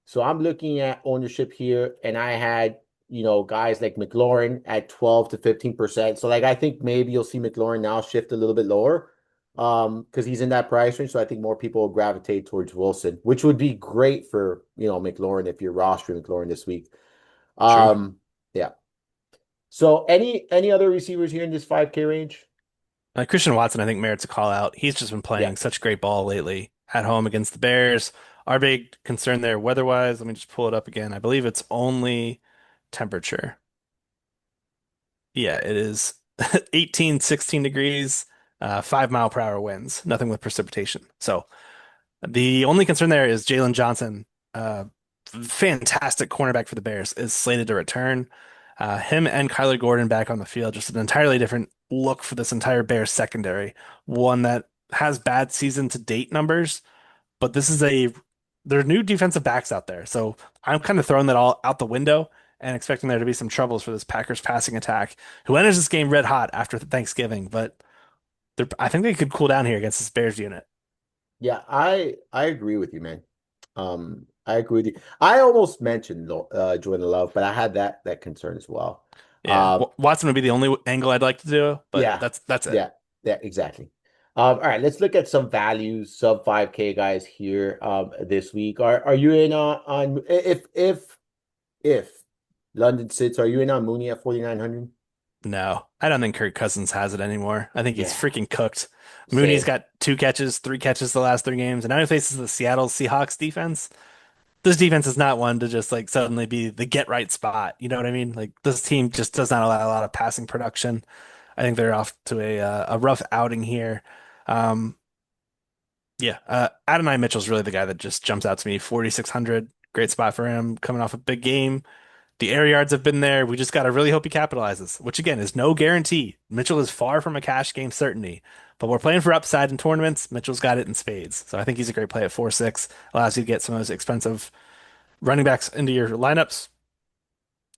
So I'm looking at ownership here, and I had guys like McLaurin at 12 to 15%. So like I think maybe you'll see McLaurin now shift a little bit lower. because he's in that price range. So I think more people will gravitate towards Wilson, which would be great for McLaurin if you're rostering McLaurin this week. True. Um, yeah. So any other receivers here in this 5K range? Christian Watson, I think, merits a call out. He's just been Yeah. playing such great ball lately at home against the Bears. Our big concern there weather-wise, let me just pull it up again. I believe it's only temperature. Yeah, it is 18, 16 degrees, 5 mile per hour winds, nothing with precipitation. So the only concern there is Jalen Johnson, uh, fantastic cornerback for the Bears, is slated to return. Him and Kyler Gordon back on the field, just an entirely different look for this entire Bears secondary. One that has bad season to date numbers, but this is there are new defensive backs out there. So I'm kind of throwing that all out the window and expecting there to be some troubles for this Packers passing attack, who enters this game red hot after Thanksgiving, but I think they could cool down here against this Bears unit. Yeah, I agree with you, man. I agree with you. I almost mentioned Jordan Love, but I had that concern as well. Yeah, Um, Watson would be the only angle I'd like to do, but yeah, that's it. yeah, yeah, exactly. All right, let's look at some values, sub 5K guys here this week. Are you in on if London sits, are you in on Mooney at 4,900? No, I don't think Kirk Cousins has it anymore. I think he's Yeah, freaking cooked. Mooney's same. got 2 catches, 3 catches the last 3 games, and now he faces the Seattle Seahawks defense. This defense is not one to just like suddenly be the get right spot. You know what I mean? Like this team just does not allow a lot of passing production. I think they're off to a rough outing here. Um, yeah, Adonai Mitchell's really the guy that just jumps out to me. 4,600, great spot for him coming off a big game. The air yards have been there. We just got to really hope he capitalizes, which again is no guarantee. Mitchell is far from a cash game certainty, but we're playing for upside in tournaments. Mitchell's got it in spades. So I think he's a great play at 4-6. Allows you to get some of those expensive running backs into your lineups.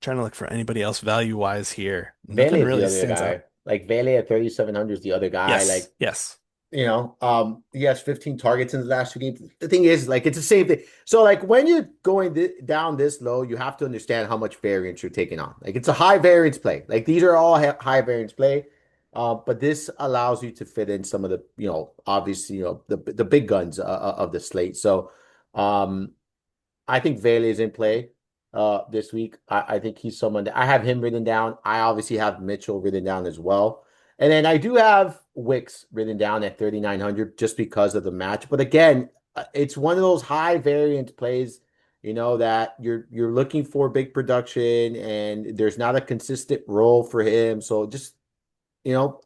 Trying to look for anybody else value wise here. Vele Nothing is the really other stands out. guy. Like Vele at 3,700 is the other guy. Yes, Like yes. he has 15 targets in the last 2 games. The thing is, like, it's the same thing. So, like, when you're going down this low, you have to understand how much variance you're taking on. Like, it's a high variance play. Like, these are all high variance play. But this allows you to fit in some of the, obviously, the big guns of the slate. So, I think Vele is in play this week. I think he's someone that I have him written down. I obviously have Mitchell written down as well. And then I do have Wicks written down at 3,900 just because of the match. But again, it's one of those high variance plays, that you're looking for big production and there's not a consistent role for him. So just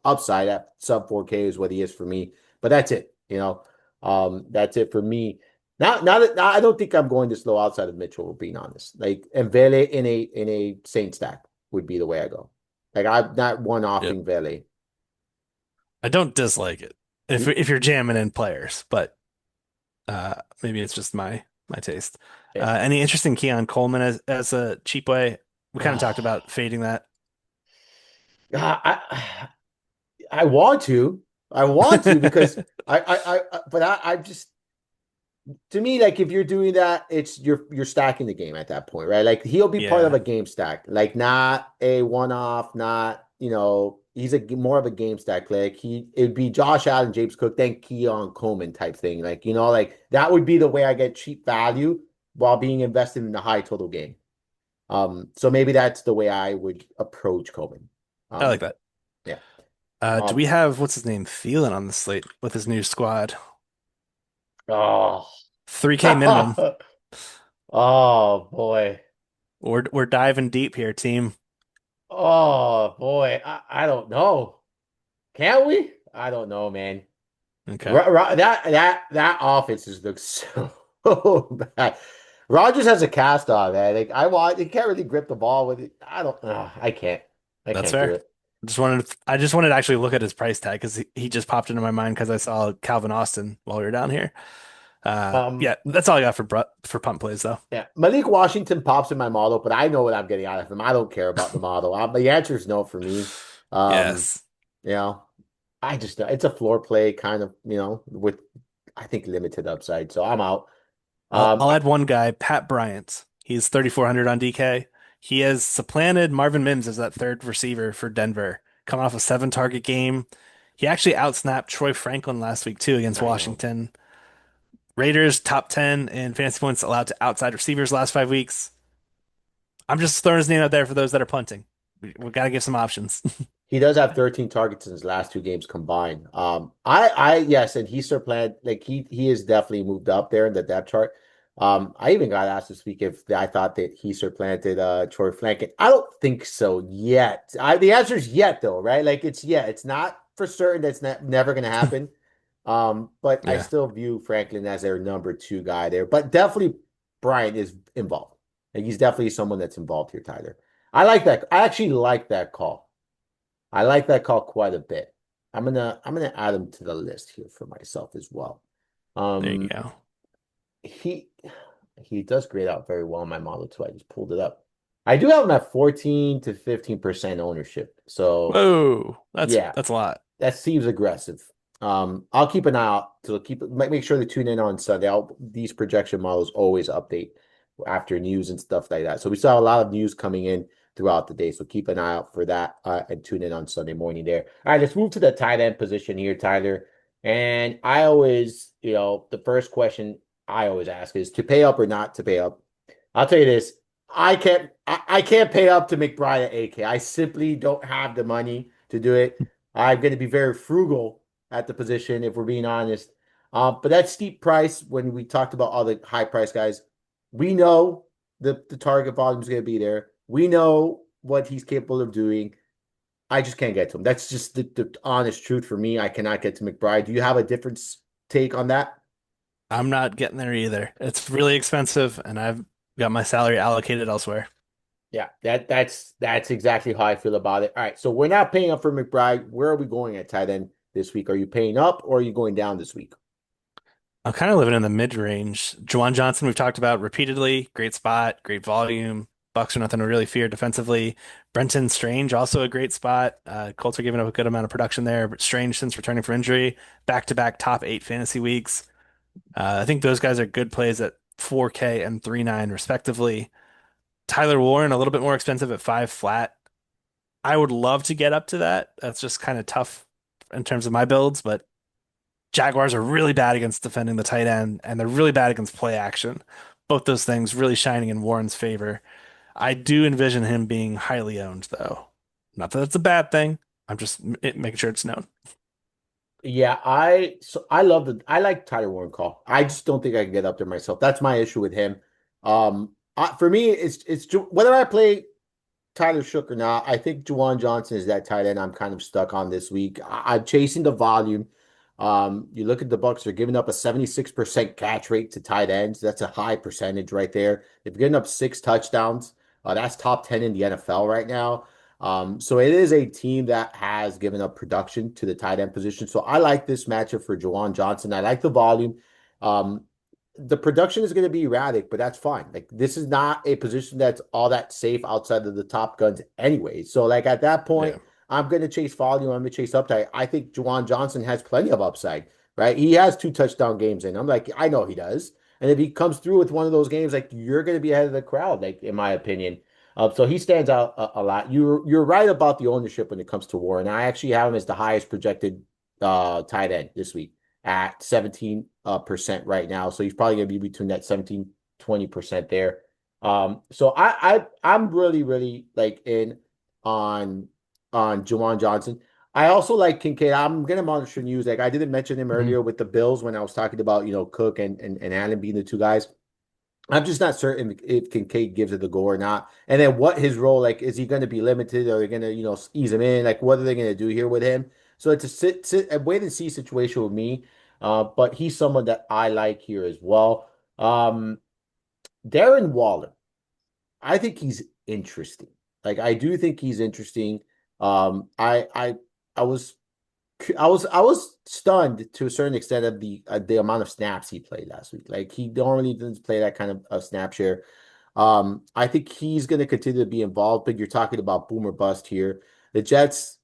upside at sub 4K is what he is for me. But that's it. That's it for me. Now I don't think I'm going this low outside of Mitchell, being honest. Like and Vele in a Saint stack would be the way I go. Like I'm not one Yep. offing Vele. I don't dislike it if you're jamming in players, but maybe it's just my taste. Yeah. Any interest in Keon Coleman as a cheap way? We kind of talked Oh, about fading that. I want to. I want to because but I just to me, like if you're doing that, it's you're stacking the game at that point, right? Like he'll be part of Yeah. a game stack, like not a one-off, not he's a more of a game stack. Like it'd be Josh Allen, James Cook, then Keon Coleman type thing. Like like that would be the way I get cheap value while being invested in the high total game. So maybe that's the way I would approach Coleman. I like Um, that. yeah. Do Um, we have what's his name Thielen on the slate with his new squad? oh, 3K minimum. oh boy. We're diving deep here, team. Oh boy, I don't know. Can we? I don't know, man. Okay. That offense just looks so bad. Rogers has a cast on, man. Like he can't really grip the ball with it. I don't. I can't. I That's can't do fair. it. I just wanted to actually look at his price tag because he just popped into my mind because I saw Calvin Austin while we were down here. Um, Yeah, that's all I got for punt plays though. yeah. Malik Washington pops in my model, but I know what I'm getting out of him. I don't care about the model. The answer is no for me. Um, Yes. you know, I just it's a floor play kind of, with I think limited upside. So I'm out. I'll Um, I'll add one guy, Pat Bryant. He's 3,400 on DK. He has supplanted Marvin Mims as that third receiver for Denver, coming off a 7 target game. He actually outsnapped Troy Franklin last week too against I know. Washington. Raiders top 10 in fantasy points allowed to outside receivers last 5 weeks. I'm just throwing his name out there for those that are punting. We got to give some options. He does have 13 targets in his last two games combined. Yes, and he surplanted, like he is definitely moved up there in the depth chart. I even got asked this week if I thought that he supplanted Troy Flanken. I don't think so yet. The answer is yet though, right? Like it's yet. It's not for certain that's never going to happen. But I Yeah, still view Franklin as their number two guy there. But definitely Brian is involved. Like he's definitely someone that's involved here, Tyler. I like that. I actually like that call. I like that call quite a bit. I'm gonna add him to the list here for myself as well. there you Um, go. he he does grade out very well in my model too. I just pulled it up. I do have him at 14 to 15% ownership. So Whoa, that's yeah, that's a lot. that seems aggressive. I'll keep an eye out to make sure to tune in on Sunday. These projection models always update after news and stuff like that. So we saw a lot of news coming in throughout the day. So keep an eye out for that and tune in on Sunday morning there. All right, let's move to the tight end position here, Tyler. And I always, the first question I always ask is to pay up or not to pay up. I'll tell you this. I can't pay up to McBride at AK. I simply don't have the money to do it. I'm going to be very frugal at the position if we're being honest. But that steep price, when we talked about all the high price guys, we know the target volume is going to be there. We know what he's capable of doing. I just can't get to him. That's just the honest truth for me. I cannot get to McBride. Do you have a different take on that? I'm not getting there either. It's really expensive, and I've got my salary allocated elsewhere. Yeah, that's exactly how I feel about it. All right, so we're not paying up for McBride. Where are we going at tight end this week? Are you paying up or are you going down this week? I'm kind of living in the mid-range. Juwan Johnson, we've talked about repeatedly. Great spot, great volume. Bucks are nothing to really fear defensively. Brenton Strange, also a great spot. Colts are giving up a good amount of production there, but Strange, since returning from injury, back-to-back top 8 fantasy weeks. I think those guys are good plays at 4K and 3.9 respectively. Tyler Warren, a little bit more expensive at 5 flat. I would love to get up to that. That's just kind of tough in terms of my builds, but Jaguars are really bad against defending the tight end, and they're really bad against play action. Both those things really shining in Warren's favor. I do envision him being highly owned, though. Not that it's a bad thing. I'm just making sure it's known. Yeah, I like Tyler Warren call. I just don't think I can get up there myself. That's my issue with him. For me, whether I play Tyler Shook or not, I think Juwan Johnson is that tight end I'm kind of stuck on this week. I'm chasing the volume. You look at the Bucks, they're giving up a 76% catch rate to tight ends. That's a high percentage right there. They're giving up 6 touchdowns. That's top 10 in the NFL right now. So it is a team that has given up production to the tight end position. So I like this matchup for Juwan Johnson. I like the volume. Um, the production is going to be erratic, but that's fine. Like this is not a position that's all that safe outside of the top guns anyway. So like at that point, Yeah. I'm going to chase volume. I'm going to chase upside. I think Juwan Johnson has plenty of upside, right? He has 2 touchdown games in. I'm like, I know he does. And if he comes through with one of those games, like you're going to be ahead of the crowd, like in my opinion. So he stands out a lot. You're right about the ownership when it comes to Warren. I actually have him as the highest projected tight end this week at 17% right now. So he's probably going to be between that 17-20% there. So I'm really, really like in on Juwan Johnson. I also like Kincaid. I'm gonna monitor news. Like I didn't mention him Mhm. earlier with the Bills when I was talking about, Cook and Allen being the two guys. I'm just not certain if Kincaid gives it the go or not. And then what his role, like, is he going to be limited? Are they going to, ease him in? Like, what are they going to do here with him? So it's a wait and see situation with me. But he's someone that I like here as well. Darren Waller, I think he's interesting. Like, I do think he's interesting. Um, I, I, I was stunned to a certain extent of the amount of snaps he played last week. Like he normally doesn't play that kind of snap share. I think he's going to continue to be involved, but you're talking about boomer bust here. The Jets,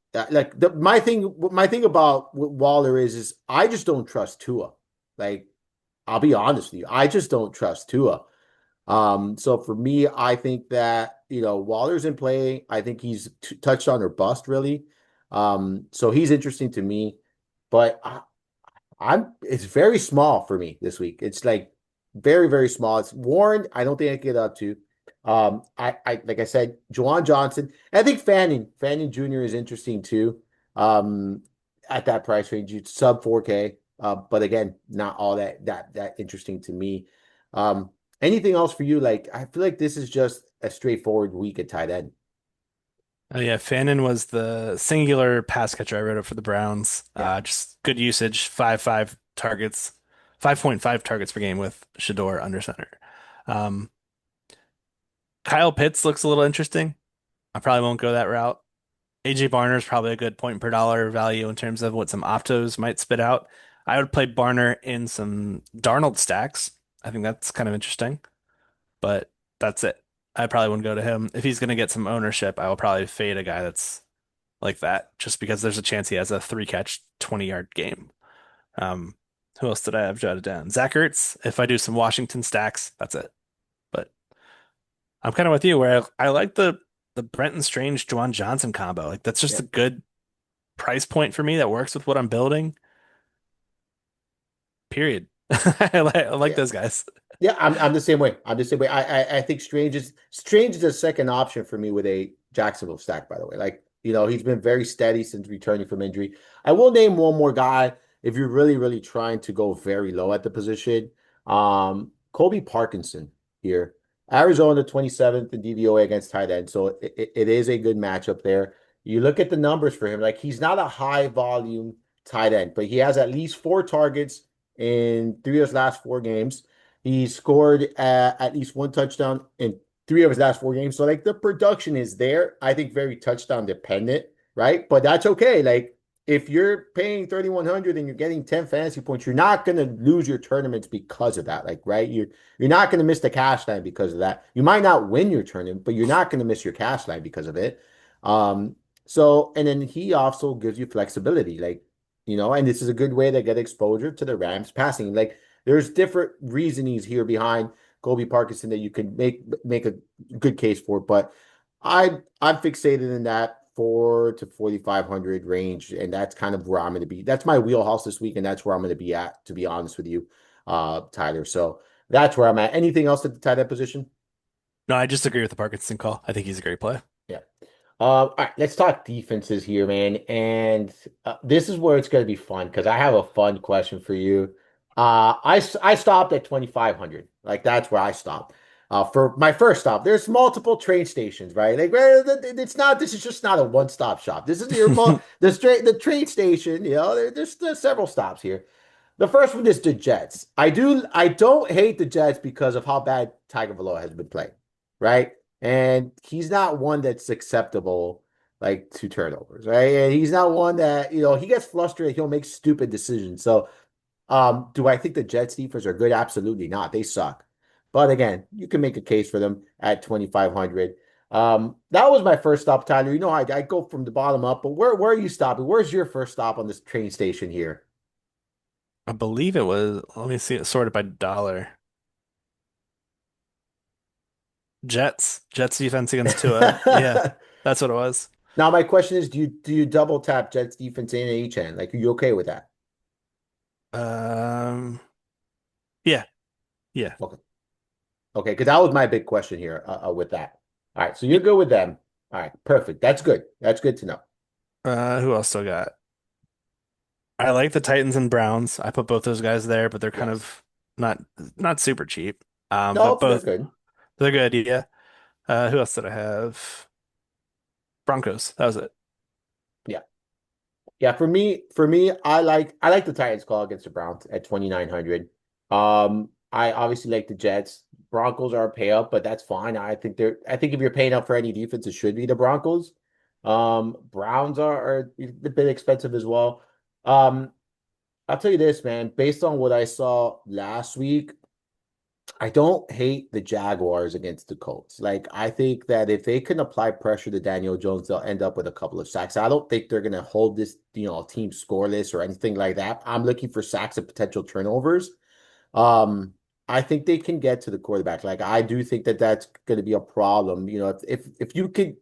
my thing about Waller is I just don't trust Tua. Like I'll be honest with you, I just don't trust Tua. So for me, I think that, Waller's in play. I think he's touched on or bust really. So he's interesting to me. but it's very small for me this week. It's like very, very small. It's Warren. I don't think I can get up to. I like I said, Juwan Johnson. I think Fanning Jr. is interesting too. Um, at that price range, it's sub 4K. But again, not all that interesting to me. Anything else for you? Like I feel like this is just a straightforward week at tight end. Oh yeah, Fannin was the singular pass catcher I wrote up for the Browns. Yeah, Just good usage, 5.5 targets, 5.5 targets per game with Shador under center. Um, Kyle Pitts looks a little interesting. I probably won't go that route. AJ Barner is probably a good point per dollar value in terms of what some optos might spit out. I would play Barner in some Darnold stacks. I think that's kind of interesting, but that's it. I probably wouldn't go to him. If he's going to get some ownership, I will probably fade a guy that's like that just because there's a chance he has a three catch, 20-yard game. Um, who else did I have jotted down? Zach Ertz. If I do some Washington stacks, that's it. But I'm kind of with you where I like the Brenton Strange Juwan Johnson combo. Like that's just yeah, a good price point for me that works with what I'm building. Period. I like yeah. those guys. Yeah, I'm the same way. I'm the same way. I think Strange is a second option for me with a Jacksonville stack, by the way. Like, he's been very steady since returning from injury. I will name one more guy if you're really, really trying to go very low at the position. Colby Parkinson here. Arizona 27th in DVOA against tight end. So it is a good matchup there. You look at the numbers for him, like he's not a high volume tight end, but he has at least 4 targets in 3 of his last 4 games. He scored at least 1 touchdown in 3 of his last 4 games. So like the production is there. I think very touchdown dependent, right? But that's okay. Like if you're paying 3,100 and you're getting 10 fantasy points, you're not going to lose your tournaments because of that. Like, right? You're not going to miss the cash line because of that. You might not win your tournament, but you're not going to miss your cash line because of it. Um, and then he also gives you flexibility, like, and this is a good way to get exposure to the Rams passing. Like there's different reasonings here behind Colby Parkinson that you can make a good case for, but I'm fixated in that 4 to 4,500 range, and that's kind of where I'm going to be. That's my wheelhouse this week, and that's where I'm going to be at, to be honest with you, Tyler. So that's where I'm at. Anything else at the tight end position? No, I just agree with the Parkinson call. I think he's a great play. Yeah. All right, let's talk defenses here, man. And this is where it's going to be fun because I have a fun question for you. I stopped at 2,500. Like that's where I stopped. For my first stop, there's multiple train stations, right? Like it's not. This is just not a one-stop shop. This is the train station. There's several stops here. The first one is the Jets. I don't hate the Jets because of how bad Tiger Valoa has been playing, right? And he's not one that's acceptable like to turnovers, right? And he's not one that, he gets frustrated, he'll make stupid decisions. So, do I think the Jets defense are good? Absolutely not. They suck. But again, you can make a case for them at 2,500. That was my first stop, Tyler. I go from the bottom up, but where are you stopping? Where's your first stop on this train station here? I believe it was, let me see it sorted by dollar. Jets defense against Tua. Yeah, that's what it was. Now, my question is, do you double tap Jets defense in each end? Like, are you okay with that? Um, yeah, yeah. Okay. Okay, because that was my big question here with that. All right, so you're good with them. All right, perfect. That's good. That's good to know. Who else still got? I like the Titans and Browns. I put both those guys there, but they're kind Yes. of not not super cheap. But No, they're both good. they're good. Yeah. Who else did I have? Broncos. That was it. Yeah. Yeah, for me, I like the Titans call against the Browns at 2,900. I obviously like the Jets. Broncos are a pay up, but that's fine. I think if you're paying up for any defense, it should be the Broncos. Browns are a bit expensive as well. Um, I'll tell you this, man, based on what I saw last week, I don't hate the Jaguars against the Colts. Like, I think that if they can apply pressure to Daniel Jones, they'll end up with a couple of sacks. I don't think they're going to hold this, team scoreless or anything like that. I'm looking for sacks and potential turnovers. Um, I think they can get to the quarterback. Like, I do think that that's going to be a problem. If you could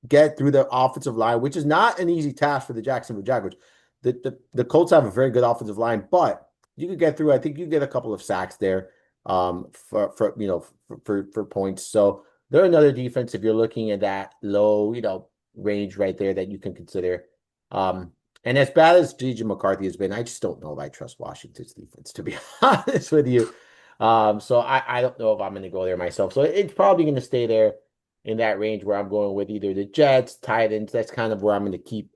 get through the offensive line, which is not an easy task for the Jacksonville Jaguars. the Colts have a very good offensive line, but you could get through. I think you get a couple of sacks there, for for points. So they're another defense if you're looking at that low, range right there that you can consider. Um, and as bad as JJ McCarthy has been, I just don't know if I trust Washington's defense, to be honest with you. So I don't know if I'm going to go there myself. So it's probably going to stay there in that range where I'm going with either the Jets, Titans. That's kind of where I'm going to keep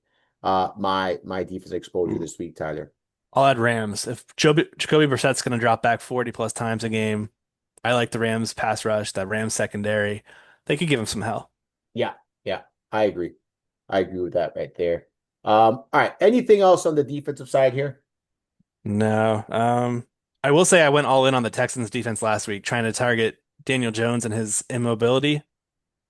my defense exposure this week, Tyler. I'll add Rams. If Jacoby Brissett's going to drop back 40 plus times a game, I like the Rams pass rush, that Rams secondary. They could give him some hell. Yeah, yeah, I agree. I agree with that right there. All right. Anything else on the defensive side here? No. I will say I went all in on the Texans defense last week, trying to target Daniel Jones and his immobility.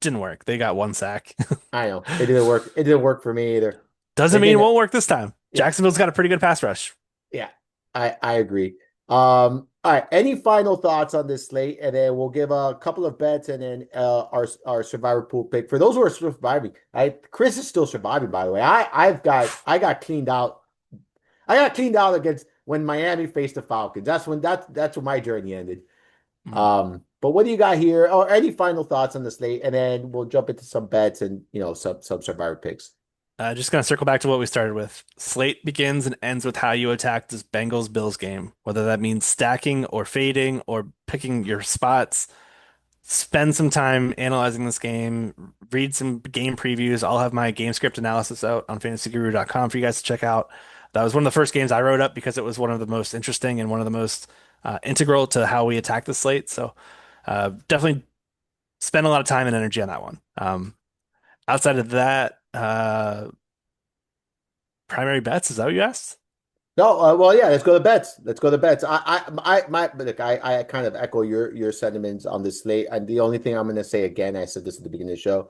Didn't work. They got one sack. I know it didn't work. It didn't work for me either. Doesn't It mean it didn't. won't work this time. Yeah, Jacksonville's got a pretty good pass rush. yeah. I agree. All right. Any final thoughts on this slate, and then we'll give a couple of bets, and then our survivor pool pick for those who are surviving. Chris is still surviving, by the way. I got cleaned out. I got cleaned out against when Miami faced the Falcons. That's when my journey ended. Mm. But what do you got here? Or any final thoughts on the slate? And then we'll jump into some bets and some survivor picks. Just gonna circle back to what we started with. Slate begins and ends with how you attack this Bengals Bills game, whether that means stacking or fading or picking your spots. Spend some time analyzing this game, read some game previews. I'll have my game script analysis out on fantasyguru.com for you guys to check out. That was one of the first games I wrote up because it was one of the most interesting and one of the most integral to how we attack the slate. So definitely spend a lot of time and energy on that one. Outside of that, primary bets, is that what you asked? No, well, yeah, let's go to bets. Let's go to bets. Look, I kind of echo your sentiments on this slate. And the only thing I'm going to say again, I said this at the beginning of the show.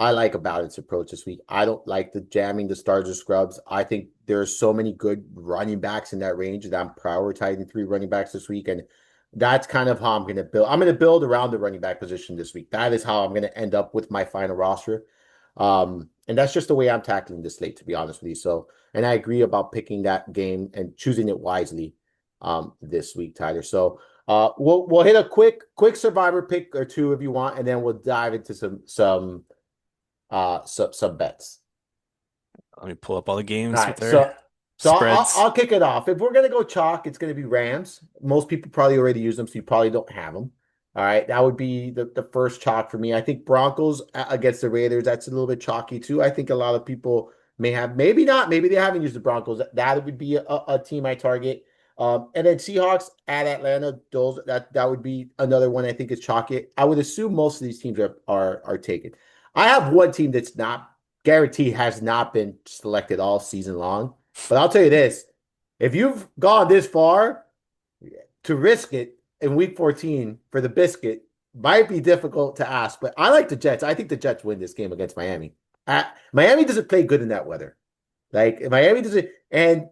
I like a balanced approach this week. I don't like the jamming the stars or scrubs. I think there are so many good running backs in that range that I'm prioritizing three running backs this week. And that's kind of how I'm going to build. I'm going to build around the running back position this week. That is how I'm going to end up with my final roster. And that's just the way I'm tackling this slate, to be honest with you. So, and I agree about picking that game and choosing it wisely this week, Tyler. So we'll hit a quick survivor pick or two if you want, and then we'll dive into some bets. Let me pull up all the All games with right, their so I'll, spreads. I'll kick it off. If we're gonna go chalk, it's gonna be Rams. Most people probably already use them, so you probably don't have them. All right, that would be the first chalk for me. I think Broncos against the Raiders, that's a little bit chalky too. I think a lot of people may have, maybe not, maybe they haven't used the Broncos. That would be a team I target. And then Seahawks at Atlanta, those that would be another one I think is chalky. I would assume most of these teams are taken. I have one team that's not guaranteed has not been selected all season long. But I'll tell you this, if you've gone this far, to risk it in week 14 for the biscuit might be difficult to ask. But I like the Jets. I think the Jets win this game against Miami. Miami doesn't play good in that weather. Like Miami doesn't, and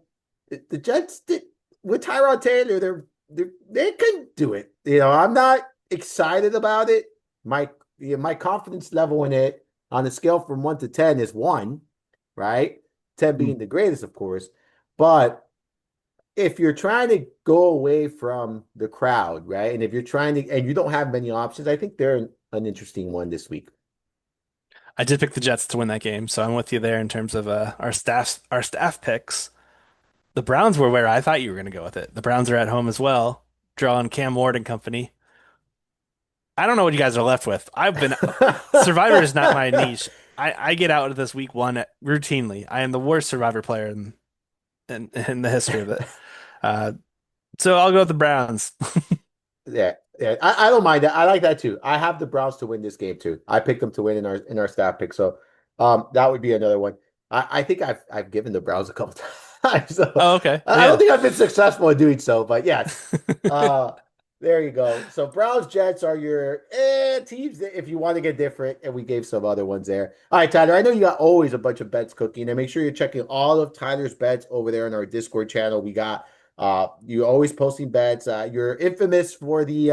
the Jets with Tyrod Taylor, they can do it. I'm not excited about it. My confidence level in it on a scale from 1 to 10 is 1, right? 10 being the greatest, of course. But if you're trying to go away from the crowd, right? And if you're trying to, and you don't have many options, I think they're an interesting one this week. I did pick the Jets to win that game, so I'm with you there in terms of our staff picks. The Browns were where I thought you were going to go with it. The Browns are at home as well, drawing Cam Ward and company. I don't know what you guys are left with. Survivor is not my niche. I get out of this week one routinely. I am the worst Survivor player in the history of it. Uh, so I'll go with the Browns. Yeah, yeah. I don't mind that. I like that too. I have the Browns to win this game too. I picked them to win in our staff pick. So that would be another one. I think I've given the Browns a couple times. So Oh, okay. I don't Yeah. think I've been successful in doing so, but yes. Uh there you go. So Browns Jets are your teams if you want to get different, and we gave some other ones there. All right, Tyler. I know you got always a bunch of bets cooking, and make sure you're checking all of Tyler's bets over there in our Discord channel. We got you always posting bets. You're infamous for the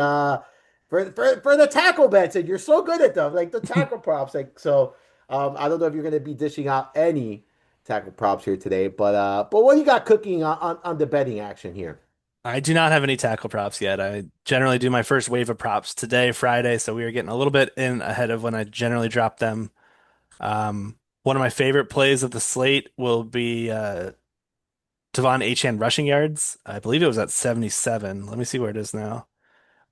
for the tackle bets, and you're so good at them, like the tackle props. Like so, I don't know if you're going to be dishing out any. tackle props here today. But what do you got cooking on the betting action here? I do not have any tackle props yet. I generally do my first wave of props today, Friday, so we are getting a little bit in ahead of when I generally drop them. One of my favorite plays of the slate will be Devon Achane rushing yards. I believe it was at 77. Let me see where it is now.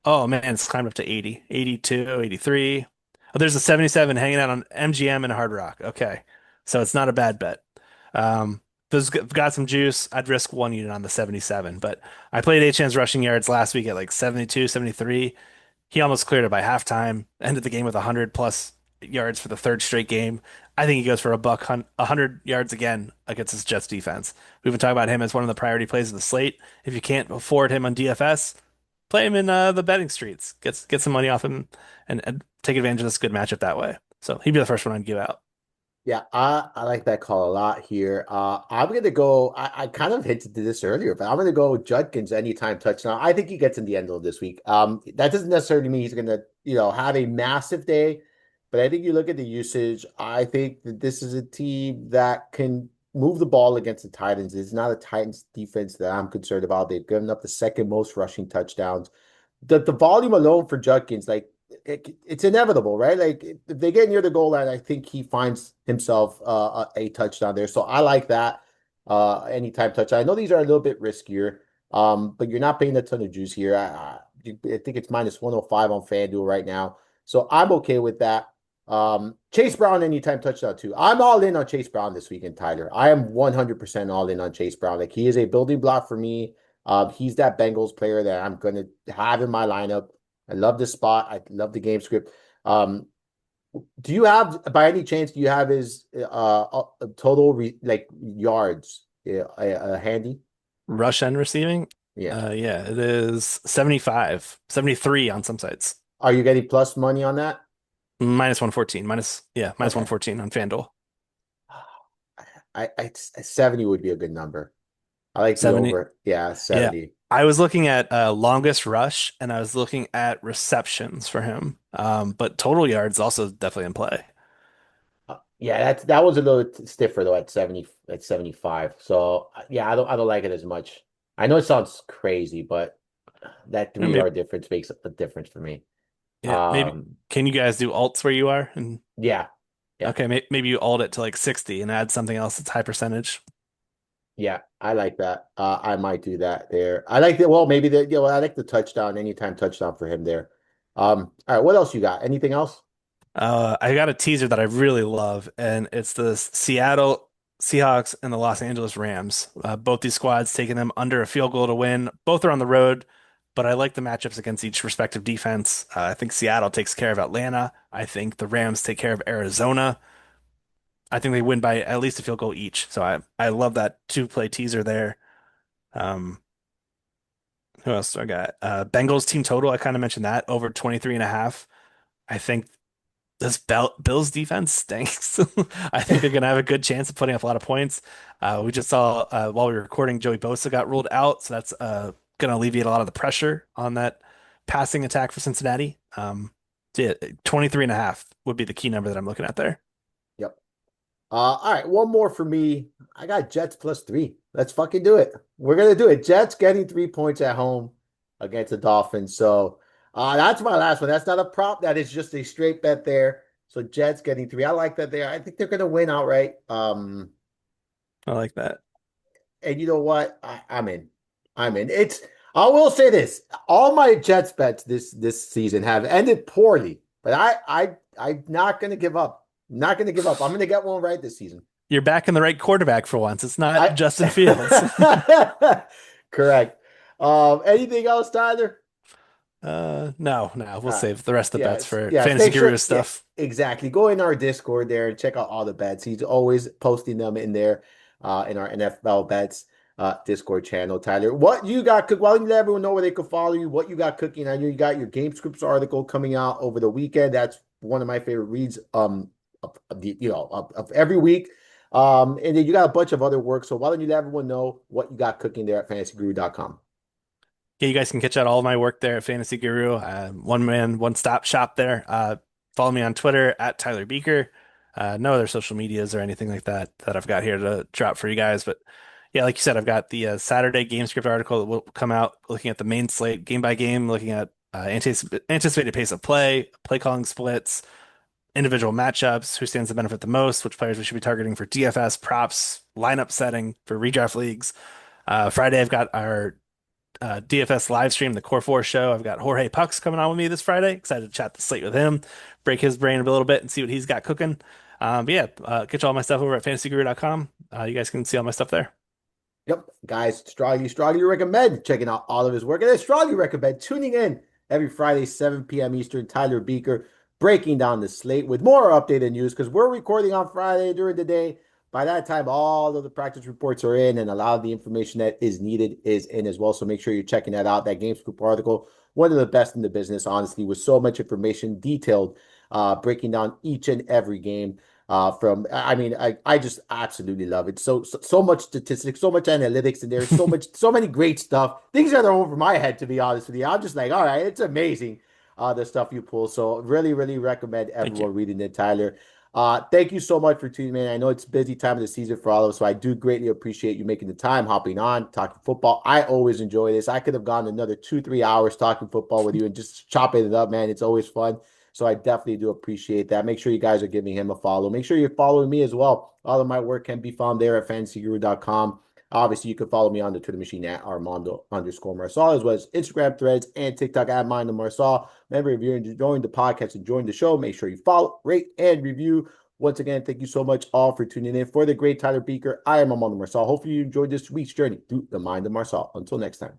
Oh man, it's climbed up to 80, 82, 83. Oh, there's a 77 hanging out on MGM and Hard Rock. Okay. So it's not a bad bet. Um, those got some juice. I'd risk one unit on the 77, but I played Achane's rushing yards last week at like 72, 73. He almost cleared it by halftime. Ended the game with 100 plus yards for the third straight game. I think he goes for 100 yards again against this Jets defense. We've been talking about him as one of the priority plays of the slate. If you can't afford him on DFS, play him in the betting streets. Get some money off him and take advantage of this good matchup that way. So he'd be the first one I'd give out. Yeah, I like that call a lot here. I'm gonna go. I kind of hinted to this earlier, but I'm gonna go with Judkins anytime touchdown. I think he gets in the end of this week. That doesn't necessarily mean he's gonna, have a massive day, but I think you look at the usage. I think that this is a team that can move the ball against the Titans. It's not a Titans defense that I'm concerned about. They've given up the second most rushing touchdowns. The volume alone for Judkins, like it's inevitable, right? Like if they get near the goal line, I think he finds himself a touchdown there. So I like that anytime touchdown. I know these are a little bit riskier, but you're not paying a ton of juice here. I think it's minus 105 on FanDuel right now, so I'm okay with that. Chase Brown anytime touchdown too. I'm all in on Chase Brown this weekend, Tyler. I am 100% all in on Chase Brown. Like he is a building block for me. He's that Bengals player that I'm going to have in my lineup. I love this spot. I love the game script. Do you have, by any chance, do you have his total like yards handy? Rush and receiving. Yeah. Yeah, it is 75, 73 on some sites. Are you getting plus money on that? Minus 114. Minus Okay. 114 on FanDuel. I 70 would be a good number. I like the 70. over. Yeah, Yeah. 70. I was looking at longest rush and I was looking at receptions for him. But total yards also definitely in play. Yeah, that was a little stiffer though at 75. So yeah, I don't like it as much. I know it sounds crazy, but that Yeah, 3 yard difference makes a difference for me. maybe Um, can you guys do alts where you are? And yeah, yeah, okay, maybe you alt it to like 60 and add something else that's high percentage. yeah. I like that. I might do that there. I like the well, maybe I like the touchdown, anytime touchdown for him there. All right, what else you got? Anything else? I got a teaser that I really love, and it's the Seattle Seahawks and the Los Angeles Rams. Both these squads taking them under a field goal to win. Both are on the road, but I like the matchups against each respective defense. I think Seattle takes care of Atlanta. I think the Rams take care of Arizona. I think they win by at least a field goal each. So I love that two play teaser there. Um, who else do I got? Bengals team total. I kind of mentioned that over 23 and a half. I think this Bills defense stinks. I think they're going to have a good chance of putting up a lot of points. We just saw while we were recording, Joey Bosa got ruled out, so that's going to alleviate a lot of the pressure on that passing attack for Cincinnati. So yeah, 23 and a half would be the key number that I'm looking at there. Yep. All right, one more for me. I got Jets plus 3. Let's fucking do it. We're gonna do it. Jets getting 3 points at home against the Dolphins. So that's my last one. That's not a prop. That is just a straight bet there. So Jets getting 3. I like that there. I think they're gonna win outright. I like that. And you know what? I'm in. I'm in. I will say this. All my Jets bets this season have ended poorly, but I'm not gonna give up. Not gonna give up. I'm gonna get one right this season. You're back in the right quarterback for once. It's not I Justin Fields. correct. Anything else, Tyler? No, we'll Uh, save the rest of the bets yes, for yes. Fantasy Make Guru sure, yeah, stuff. exactly. Go in our Discord there and check out all the bets. He's always posting them in there, in our NFL bets Discord channel. Tyler, what you got cook? Well, you let everyone know where they could follow you. What you got cooking? I know you got your Game Scripts article coming out over the weekend. That's one of my favorite reads. Of every week. And then you got a bunch of other work. So why don't you let everyone know what you got cooking there at fantasyguru.com? Yeah, you guys can catch out all of my work there at Fantasy Guru. One man, one stop shop there. Follow me on Twitter at Tyler Beaker. No other social medias or anything like that that I've got here to drop for you guys. But yeah, like you said, I've got the Saturday game script article that will come out looking at the main slate game by game, looking at anticipated pace of play calling splits, individual matchups, who stands to benefit the most, which players we should be targeting for DFS props, lineup setting for redraft leagues. Friday, I've got our DFS live stream, the Core 4 show. I've got Jorge Pucks coming on with me this Friday. Excited to chat the slate with him, break his brain a little bit, and see what he's got cooking. But yeah, get you all my stuff over at fantasyguru.com. You guys can see all my stuff there. Yep, guys, strongly recommend checking out all of his work. And I strongly recommend tuning in every Friday, 7 p.m. Eastern. Tyler Buecher breaking down the slate with more updated news because we're recording on Friday during the day. By that time, all of the practice reports are in and a lot of the information that is needed is in as well. So make sure you're checking that out. That Game Scoop article, one of the best in the business, honestly, with so much information, detailed, breaking down each and every game. I just absolutely love it. So much statistics, so much analytics in there, so many great stuff. Things that are over my head, to be honest with you. I'm just like, all right, it's amazing, the stuff you pull. So really recommend Thank you. everyone reading it, Tyler. Thank you so much for tuning in. I know it's a busy time of the season for all of us, so I do greatly appreciate you making the time, hopping on, talking football. I always enjoy this. I could have gone another 2, 3 hours talking football with you and just chopping it up, man. It's always fun. So I definitely do appreciate that. Make sure you guys are giving him a follow. Make sure you're following me as well. All of my work can be found there at fantasyguru.com. Obviously, you can follow me on the Twitter machine at Armando_Marsal, as well as Instagram threads and TikTok at Marsal. Remember, if you're enjoying the podcast, enjoying the show, make sure you follow, rate, and review. Once again, thank you so much all for tuning in. For the great Tyler Buecher, I am Armando Marsal. Hopefully you enjoyed this week's journey through the mind of Marsal. Until next time.